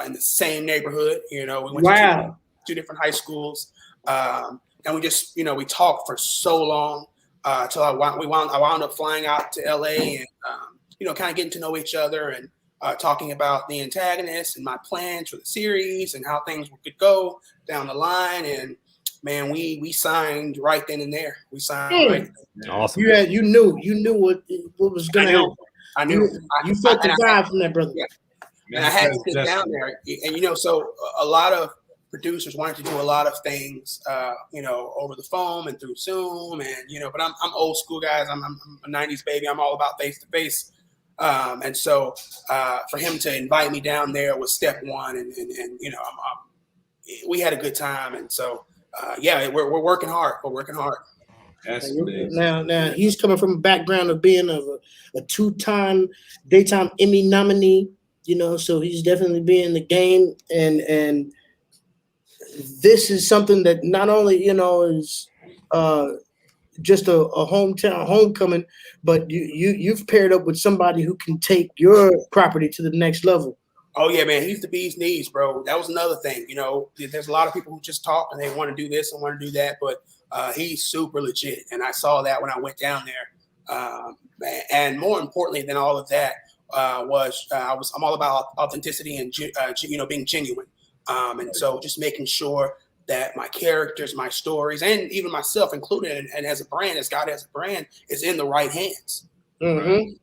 in the same neighborhood. You know, we went to two different high schools. And we just, you know, we talked for so long till I wound up flying out to LA and, you know, kind of getting to know each other and talking about the antagonist and my plans for the series and how things could go down the line. And man, we signed right then and there. We signed right then. Awesome. You knew what was going to happen. I knew. You felt the vibe from that, brother. Yeah. And I had to sit down there. And, you know, so a lot of producers wanted to do a lot of things, you know, over the phone and through Zoom. And, you know, but I'm old school, guys. I'm a 90s baby. I'm all about face to face. And so for him to invite me down there was step one. And you know, we had a good time. And so, yeah, we're working hard. We're working hard. Now he's coming from a background of being a two-time daytime Emmy nominee, you know, so he's definitely been in the game. And this is something that not only, you know, is just a hometown homecoming, but you've paired up with somebody who can take your property to the next level. Oh yeah, man, he's the bee's knees, bro. That was another thing. You know, there's a lot of people who just talk and they want to do this and want to do that, but he's super legit, and I saw that when I went down there. And more importantly than all of that I'm all about authenticity and you know, being genuine. And so just making sure that my characters, my stories, and even myself included, and as a brand, as God as a brand, is in the right hands. Mm-hmm.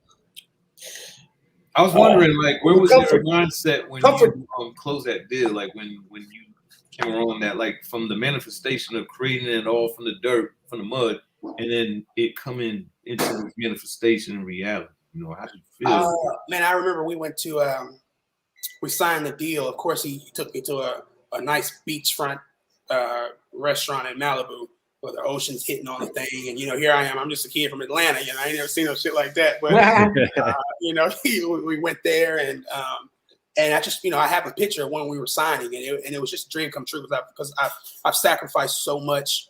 I was wondering, like, where was your mindset when you closed that deal? Like, when you came around that, like, from the manifestation of creating it all from the dirt, from the mud, and then it coming into this manifestation in reality. You know, how did you feel? Man, I remember we went to we signed the deal. Of course, he took me to a nice beachfront restaurant in Malibu where the ocean's hitting on the thing. And, you know, here I am. I'm just a kid from Atlanta. You know, I ain't never seen no shit like that. But, you know, we went there and I just, you know, I have a picture of when we were signing and it was just a dream come true because I've sacrificed so much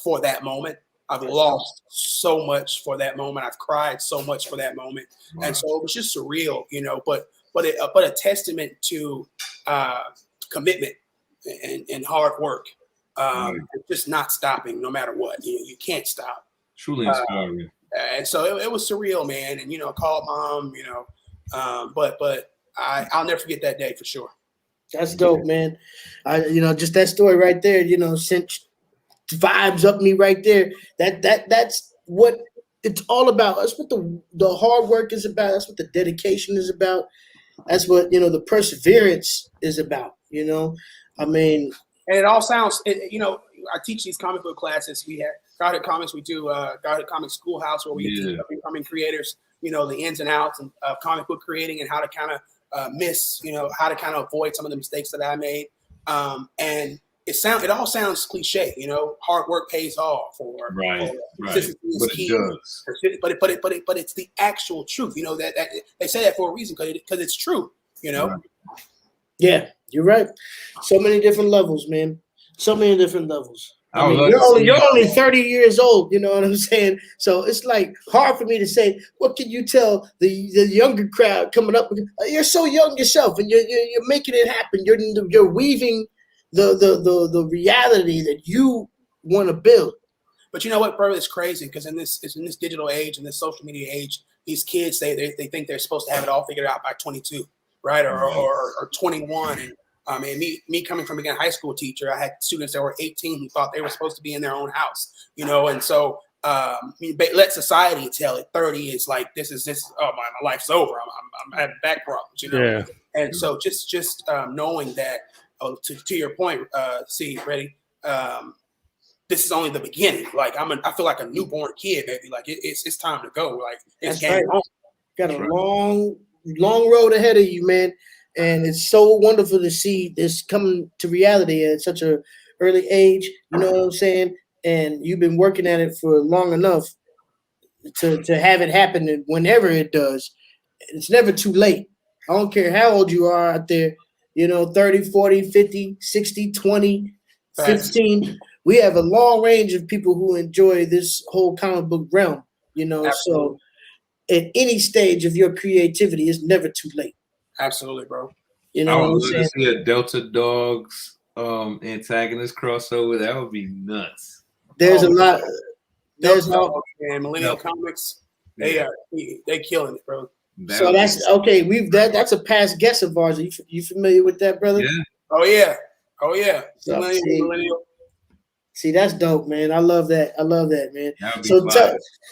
for that moment. I've lost so much for that moment. I've cried so much for that moment. Wow. And so it was just surreal, you know, but a testament to commitment and hard work. Just not stopping no matter what. You can't stop. Truly inspiring. And so it was surreal, man. And, you know, I called mom, you know, but I'll never forget that day for sure. That's dope, man. Just that story right there, sent vibes up me right there. That's what it's all about. That's what the hard work is about. That's what the dedication is about. That's what the perseverance is about. I mean, And it all sounds, I teach these comic book classes. We have Godhood Comics. We do Godhood Comics Schoolhouse, where we teach up and coming creators, the ins and outs of comic book creating and how to kind of how to kind of avoid some of the mistakes that I made. And it all sounds cliche, hard work pays off, or consistency is key. But it's the actual truth. That they say that for a reason, because it's true. Right. Yeah, you're right. So many different levels, man. So many different levels. I mean, you're only 30 years old, you know what I'm saying? So it's like hard for me to say, what can you tell the younger crowd coming up? You're so young yourself, and you're making it happen. You're weaving the reality that you want to build. But you know what, bro? It's crazy because in this digital age, in this social media age, these kids they think they're supposed to have it all figured out by 22, right? Or 21. And I mean, me coming from being a high school teacher, I had students that were 18 who thought they were supposed to be in their own house, and so let society tell it 30 is like this. Oh my life's over. I'm having back problems, Yeah. And so just knowing that, to your point, ready. This is only the beginning. Like I feel like a newborn kid, baby. Like it's time to go. Like it's game on. Got a long road ahead of you, man. And it's so wonderful to see this coming to reality at such an early age. You know what I'm saying? And you've been working at it for long enough to have it happen. And whenever it does, it's never too late. I don't care how old you are out there, 30, 40, 50, 60, 20, 15. We have a long range of people who enjoy this whole comic book realm, Absolutely. So at any stage of your creativity, it's never too late. Absolutely, bro. I would love to see a Delta Dogs antagonist crossover. That would be nuts. There's a lot. There's Millennial Comics. They killing it, bro. So that's okay. That's a past guest of ours. You familiar with that, brother? Yeah. Oh yeah. So, Millennial. See, that's dope, man. I love that. Man. So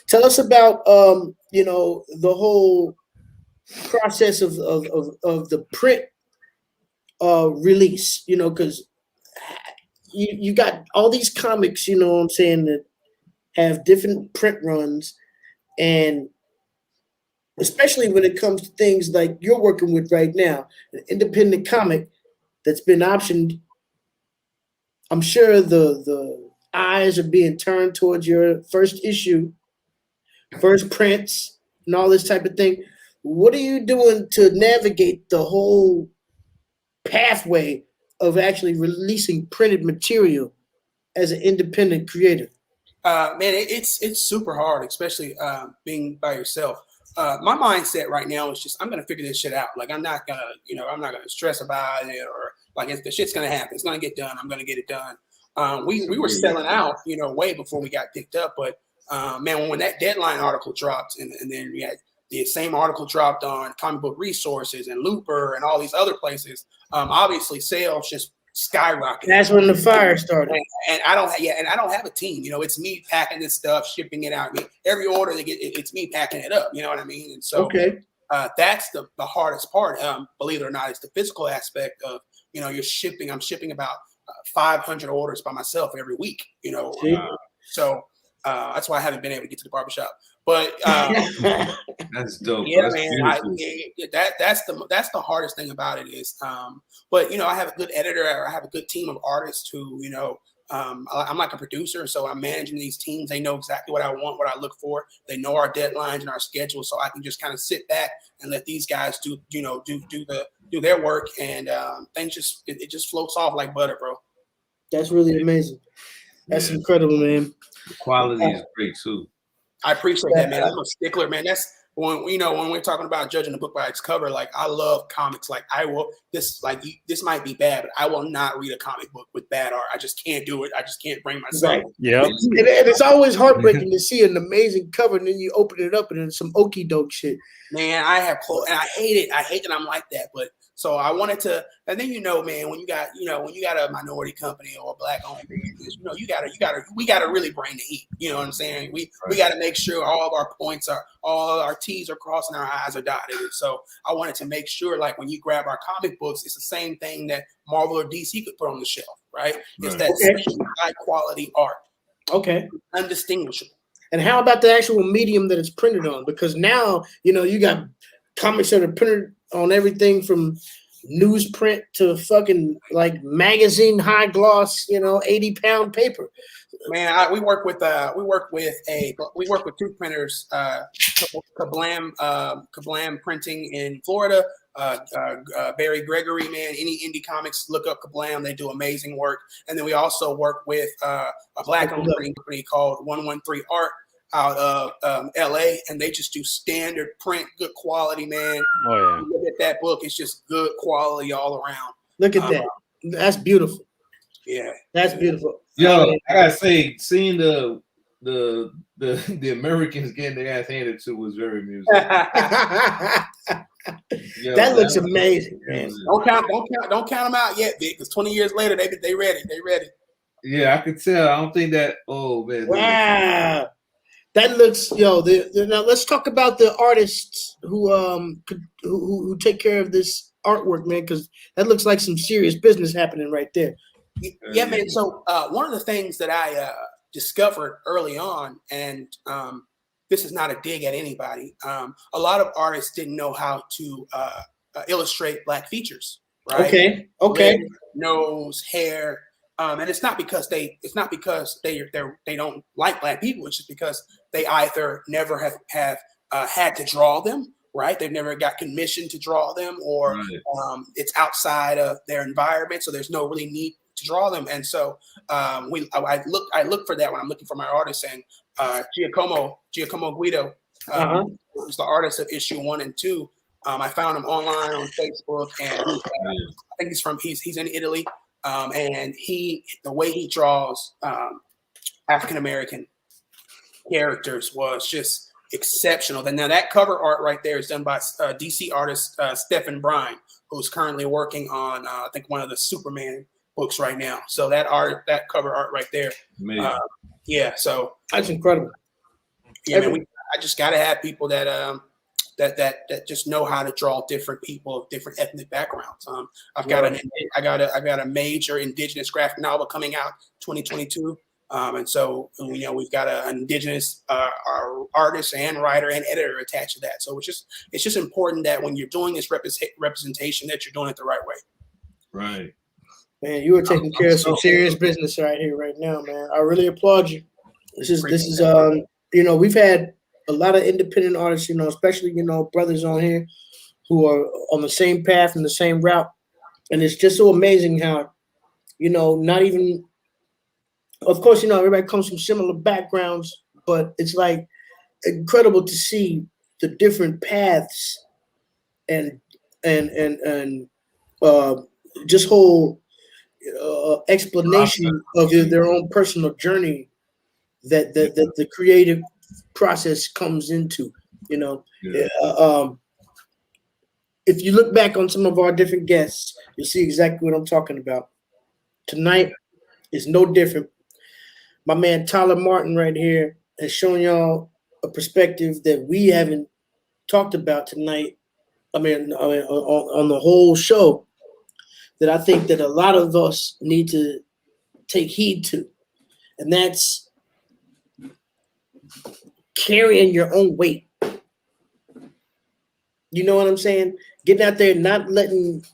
tell us about the whole process of the print release, because you got all these comics, what I'm saying, that have different print runs, and especially when it comes to things like you're working with right now, an independent comic that's been optioned. I'm sure the eyes are being turned towards your first issue, first prints, and all this type of thing. What are you doing to navigate the whole pathway of actually releasing printed material as an independent creator? Man, it's super hard, especially being by yourself. My mindset right now is just I'm gonna figure this shit out. Like I'm not gonna stress about it, or like if the shit's gonna happen, it's gonna get done. I'm gonna get it done. We were selling out, way before we got picked up. But man, when that Deadline article dropped, and then we had the same article dropped on Comic Book Resources and Looper and all these other places, obviously sales just skyrocketed. That's when the fire started. And I don't have a team. It's me packing this stuff, shipping it out. I mean, every order they get, it's me packing it up. You know what I mean? And so that's the hardest part. Believe it or not, it's the physical aspect of you're shipping. I'm shipping about 500 orders by myself every week. So that's why I haven't been able to get to the barbershop. But that's dope. Yeah, that's man. That's the hardest thing about it is, but I have a good editor, or I have a good team of artists who, I'm like a producer, so I'm managing these teams. They know exactly what I want, what I look for. They know our deadlines and our schedule, so I can just kind of sit back and let these guys do their work, and things just floats off like butter, bro. That's really amazing. That's incredible, man. The quality is great too. I appreciate that, man. I'm a stickler, man. That's when we're talking about judging a book by its cover. Like I love comics. Like this might be bad, but I will not read a comic book with bad art. I just can't do it. I just can't bring myself. Right. Yeah. And it's always heartbreaking to see an amazing cover and then you open it up and it's some okie doke shit. Man, I have and I hate it. I hate that I'm like that. But So I wanted to, and then man, when you got a minority company or a black-owned business, we gotta really bring the heat. You know what I'm saying? We gotta make sure all of our points all our T's are crossed and our I's are dotted. So I wanted to make sure, like, when you grab our comic books, it's the same thing that Marvel or DC could put on the shelf, right? It's that high quality art. Okay. Undistinguishable. And how about the actual medium that it's printed on? Because now, you got comics that are printed on everything from newsprint to fucking like magazine high gloss, 80-pound paper. Man, we work with two printers, Kablam Printing in Florida. Barry Gregory, man, any indie comics, look up Kablam. They do amazing work. And then we also work with a black-owned printing company called 113 Art out of LA, and they just do standard print, good quality, man. Oh yeah. You look at that book, it's just good quality all around. Look at that. That's beautiful. Yeah. That's beautiful. Yo, I gotta say, seeing the Americans getting their ass handed to was very amusing. Yo, that looks amazing, man. Don't count them out yet, Vic, because 20 years later they ready. Yeah, I could tell. I don't think that. Oh man. Wow. That looks, now let's talk about the artists who take care of this artwork, man, because that looks like some serious business happening right there. Yeah, man. So one of the things that I discovered early on, and this is not a dig at anybody, a lot of artists didn't know how to illustrate Black features, right? Okay. Leg, nose, hair. And it's not because they don't like Black people. It's just because they either never have had to draw them, right? They've never got commissioned to draw them, or it's outside of their environment, so there's no really need to draw them. And so I look for that when I'm looking for my artists. And Giacomo Guido, who's the artist of issue 1 and 2. I found him online on Facebook, and I think he's in Italy. And the way he draws African American characters was just exceptional. And now that cover art right there is done by DC artist Stephen Brine, who's currently working on I think one of the Superman books right now. So that cover art right there, so that's incredible. Yeah, man, I just got to have people that just know how to draw different people of different ethnic backgrounds. I got a major indigenous graphic novel coming out 2022, and so we've got an indigenous artist and writer and editor attached to that. So it's just important that when you're doing this representation, that you're doing it the right way. Right. Man, you are taking care of some serious business right here, right now, man. I really applaud you. This is we've had a lot of independent artists, especially, brothers on here who are on the same path and the same route. And it's just so amazing how, not even, of course, everybody comes from similar backgrounds, but it's like incredible to see the different paths and just whole explanation of their own personal journey that the creative process comes into, if you look back on some of our different guests, you'll see exactly what I'm talking about. Tonight is no different. My man Tyler Martin right here has shown y'all a perspective that we haven't talked about tonight. I mean on the whole show, that I think that a lot of us need to take heed to, and that's carrying your own weight. You know what I'm saying? Getting out there, not letting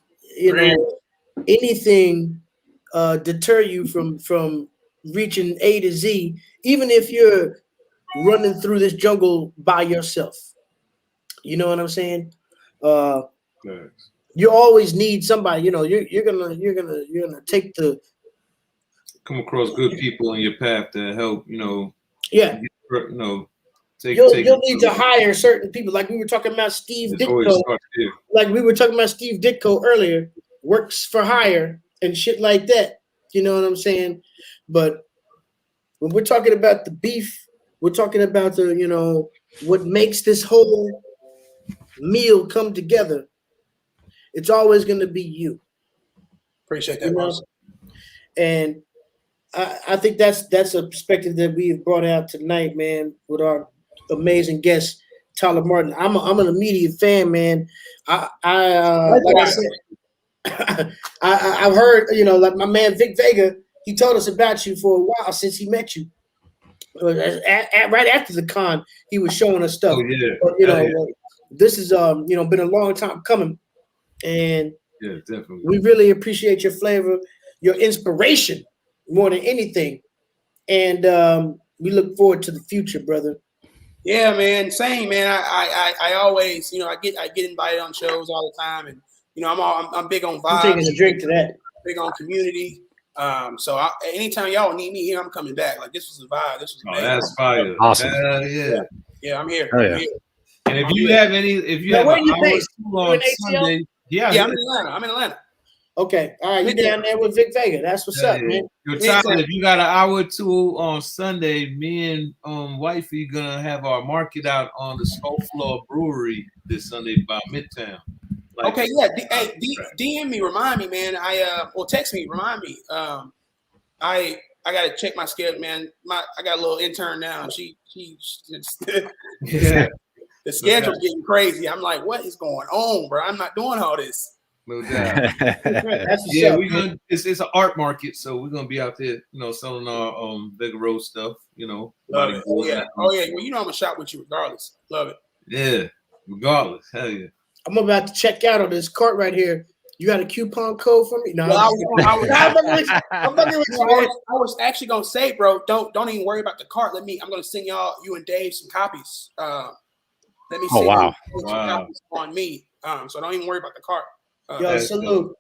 anything deter you from reaching A to Z, even if you're running through this jungle by yourself. You know what I'm saying? You always need somebody. You're gonna take come across good people in your path to help. You'll need to hire certain people. Like we were talking about Steve Ditko. Like we were talking about Steve Ditko earlier, works for hire and shit like that. You know what I'm saying? But when we're talking about the beef, we're talking about what makes this whole meal come together. it's always going to be you. Appreciate that, You know? bro. And I think that's a perspective that we have brought out tonight, man, with our amazing guest, Tyler Martin. I'm an immediate fan, man. Like I said, I've heard, like my man Vic Vega, he told us about you for a while since he met you. Right after the con, he was showing us stuff. Oh yeah. But, this is been a long time coming, and yeah, definitely. we really appreciate your flavor, your inspiration more than anything, and we look forward to the future, brother. Yeah, man. Same, man. I always, I get invited on shows all the time, and I'm big on vibes. I'm taking a drink to that. Big on community. So anytime y'all need me here, I'm coming back. Like this was a vibe. This was amazing. That's fire. Awesome. Yeah. Yeah, I'm here. Oh, yeah. I'm here. And if you have Where an you hour based? on You in ATL? Sunday, Yeah, I'm in Atlanta. I'm in Atlanta. Okay, all right, you down there with Vic Vega? That's what's up, man. Yo, Tyler, if you got an hour or two on Sunday, me and wifey gonna have our market out on the Skull Floor Brewery this Sunday by Midtown. Okay, yeah. DM me, remind me, man. Or text me, remind me. I gotta check my schedule, man. I got a little intern now. She Yeah. The schedule's getting crazy. I'm like, what is going on, bro? I'm not doing all this. No doubt. That's what's Yeah, up. it's an art market, so we're gonna be out there, selling our Vega Road stuff, Love it. Oh yeah. Well, I'm gonna shop with you regardless. Love it. Yeah, regardless. Hell yeah. I'm about to check out on this cart right here. You got a coupon code for me? No, Well, I'm fucking with you. I was actually gonna say, bro, don't even worry about the cart. I'm gonna send you and Dave some copies. Let me send you some copies on me. So don't even worry about the cart. Yo, salute,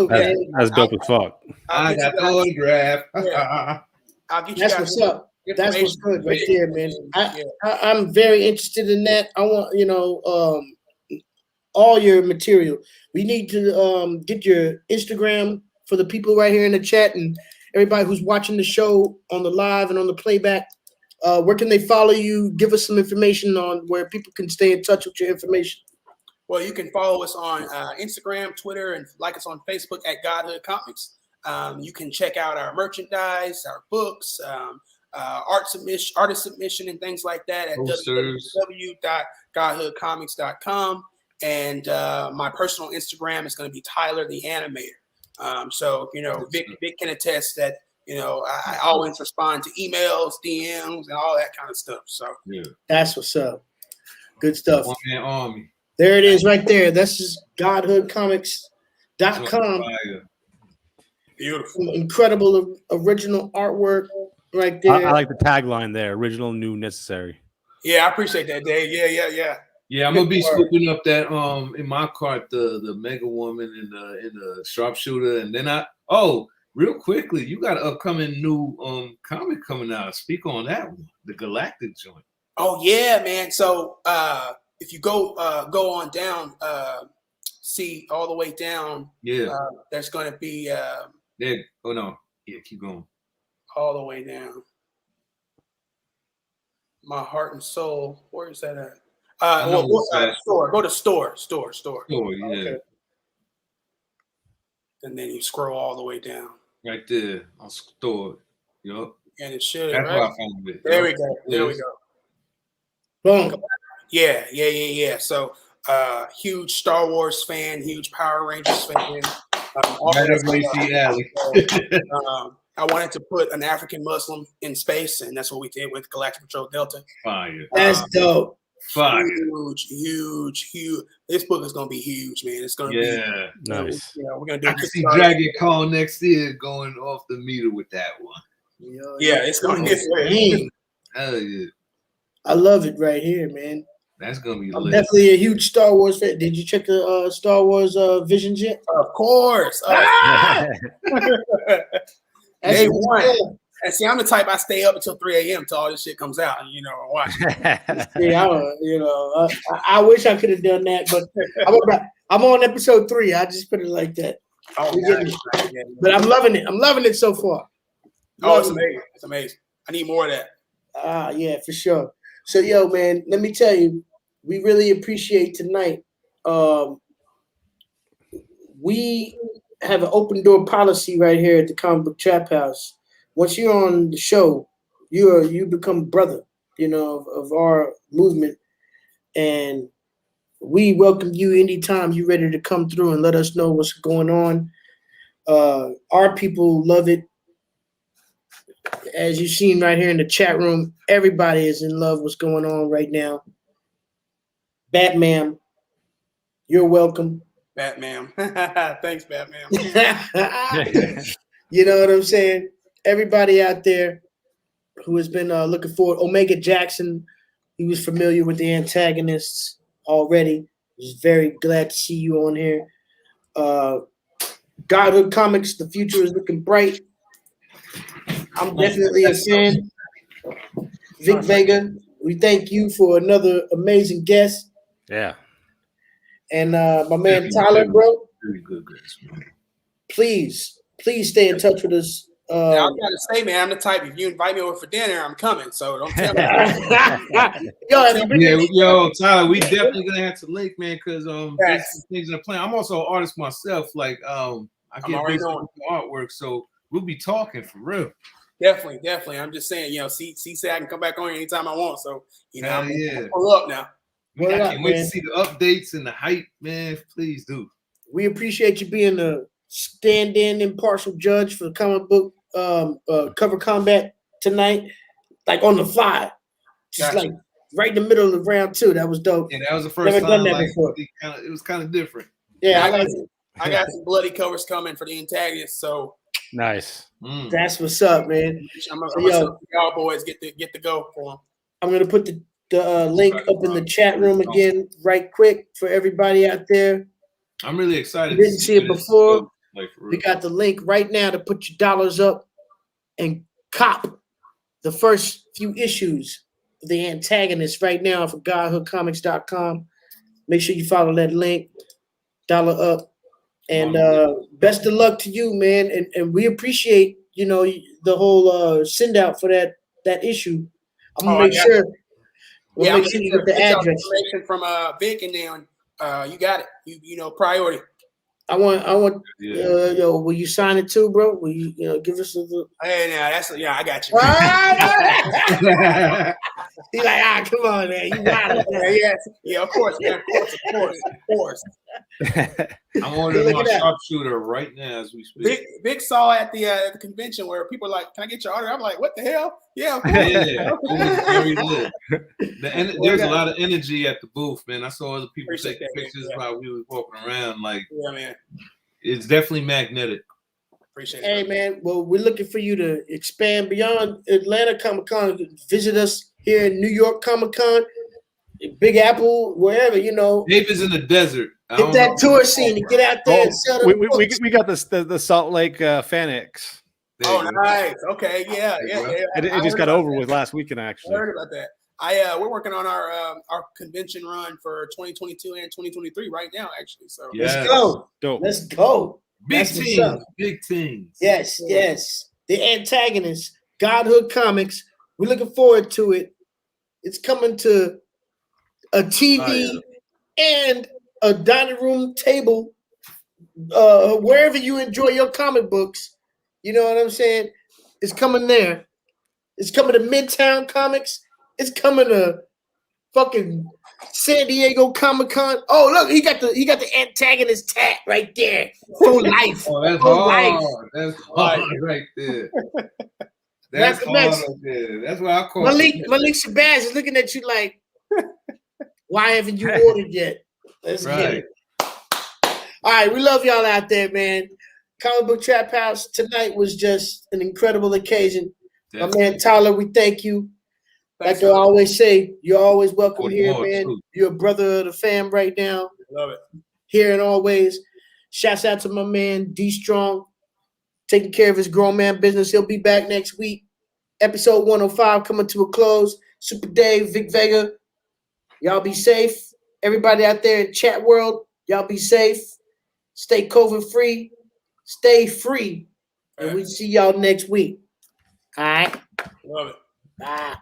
man. That's dope as fuck. I got the autograph. I'll get you. That's what's up. That's what's good right there, man. I'm very interested in that. I want all your material. We need to get your Instagram for the people right here in the chat and everybody who's watching the show on the live and on the playback. Where can they follow you? Give us some information on where people can stay in touch with your information. Well, you can follow us on Instagram, Twitter, and like us on Facebook at Godhood Comics. You can check out our merchandise, our books, artist submission, and things like that at www.godhoodcomics.com. And my personal Instagram is going to be Tyler the Animator. So Vic can attest that I always respond to emails, DMs, and all that kind of stuff. So that's what's up. Good stuff. One man army. There it is right there. That's just godhoodcomics.com. Beautiful. Some incredible original artwork right there. I like the tagline there. Original, new, necessary. Yeah, I appreciate that, Dave. Yeah. Yeah, I'm gonna be scooping up that in my cart the Mega Woman and the Sharpshooter, and then real quickly, you got an upcoming new comic coming out. Speak on that one, the Galactic joint. Oh yeah, man. So if you go on down, see all the way down. Yeah. There's going to be. Oh no. Yeah, keep going. All the way down. My heart and soul. Where is that at? Store. Go to store. Oh yeah. Okay. And then you scroll all the way down. Right there on store. Yup. And it should. That's right? where I found it. There we go. There we go. Boom. Yeah. So, huge Star Wars fan, huge Power Rangers fan. I wanted to put an African Muslim in space, and that's what we did with Galactic Patrol Delta. Fire. That's dope. Fire. Huge. This book is going to be huge, man. It's going to be nice. We're going to do. I can see Dragon Call next year going off the meter with that one. Yeah, it's going to get. Hell yeah. I love it right here, man. That's gonna be. I'm definitely a huge Star Wars fan. Did you check the Star Wars Visions yet? Of course. Day one. And see, I'm the type I stay up until 3 a.m. till all this shit comes out, and watch. I wish I could have done that, but I'm on episode 3. I just put it like that. But I'm loving it. I'm loving it so far. It's amazing. It's amazing. I need more of that. Yeah, for sure. So, yo, man, let me tell you, we really appreciate tonight. we have an open door policy right here at the Comic Book Trap House. Once you're on the show, you become brother, of our movement, and we welcome you anytime you're ready to come through and let us know what's going on. Our people love it. As you've seen right here in the chat room, everybody is in love with what's going on right now. Batman, you're welcome. Batman. Thanks, Batman. You know what I'm saying? Everybody out there who has been looking forward. Omega Jackson, he was familiar with the antagonists already. Was very glad to see you on here. Godhood Comics, the future is looking bright. I'm definitely a fan. Vic Vega, we thank you for another amazing guest. Yeah. And my man Tyler, bro, Very good guys. please stay in touch with us. I gotta say, man, I'm the type. If you invite me over for dinner, I'm coming. So don't tell me. Yo, Tyler, we definitely gonna have to link, man, because there's some things in the plan. I'm also an artist myself. Like I get busy with the artwork, so we'll be talking for real. Definitely. I'm just saying, C say I can come back on anytime I want. So I'm gonna pull up now. I can't wait to see the updates and the hype, man. Please do. We appreciate you being a stand-in impartial judge for comic book cover combat tonight, like on the fly, just like right in the middle of round 2. That was dope. Yeah, that was the first time. Done that before. It was kind of different. Yeah, I got some bloody covers coming for the antagonists. So nice. That's what's up, man. I'm gonna y'all boys get the go for them. I'm gonna put the link up in the chat room again, right quick for everybody out there. I'm really excited. Didn't see it before. Like, for real. We got the link right now to put your dollars up and cop the first few issues of the antagonist right now for GodhoodComics.com. Make sure you follow that link, dollar up, and best of luck to you, man. And we appreciate the whole send out for that issue. I'm gonna make sure. Yeah, make sure you get the address. Information from Vic, and then you got it. You priority. I want. Will you sign it too, bro? Will you give us a little? Hey, now I got you. He's like, come on, man. You got it. Yeah, of course, man. Of course. I'm ordering my sharpshooter right now as we speak. Vic saw at the convention where people are like, "Can I get your order?" I'm like, "What the hell?" Yeah, of course. Yeah, it was very good. There's a lot of energy at the booth, man. I saw other people taking pictures while we were walking around. Like, yeah, man, it's definitely magnetic. Appreciate it. Hey, man. Well, we're looking for you to expand beyond Atlanta Comic Con. Visit us here in New York Comic Con, Big Apple, wherever, David's in the desert. Hit that tour scene and get out there and sell them books. We got the Salt Lake Fanex. Oh, nice. Okay, yeah. It just got over with last weekend, actually. I heard about that. We're working on our convention run for 2022 and 2023 right now, actually. So let's go. Dope. Let's go. Big teams. Yes. The antagonist, Godhood Comics. We're looking forward to it. It's coming to a TV and a dining room table, wherever you enjoy your comic books. You know what I'm saying? It's coming there. It's coming to Midtown Comics. It's coming to fucking San Diego Comic Con. Oh, look, he got the antagonist tat right there for life. Oh, that's for hard. life. That's hard right there. That's hard right there. That's what I call Malik Shabazz is looking at you like, why haven't you ordered yet? Let's get it. All right, we love y'all out there, man. Comic Book Trap House tonight was just an incredible occasion. Definitely. My man Tyler, we thank you. Like I always say, you're always welcome here, man. Too. You're a brother of the fam right now. Love it. Here and always. Shouts out to my man D Strong, taking care of his grown man business. He'll be back next week. Episode 105 coming to a close. Super Dave, Vic Vega. Y'all be safe. Everybody out there in chat world, y'all be safe. Stay COVID free. Stay free. And we'll see y'all next week. All right? Love it. Bye.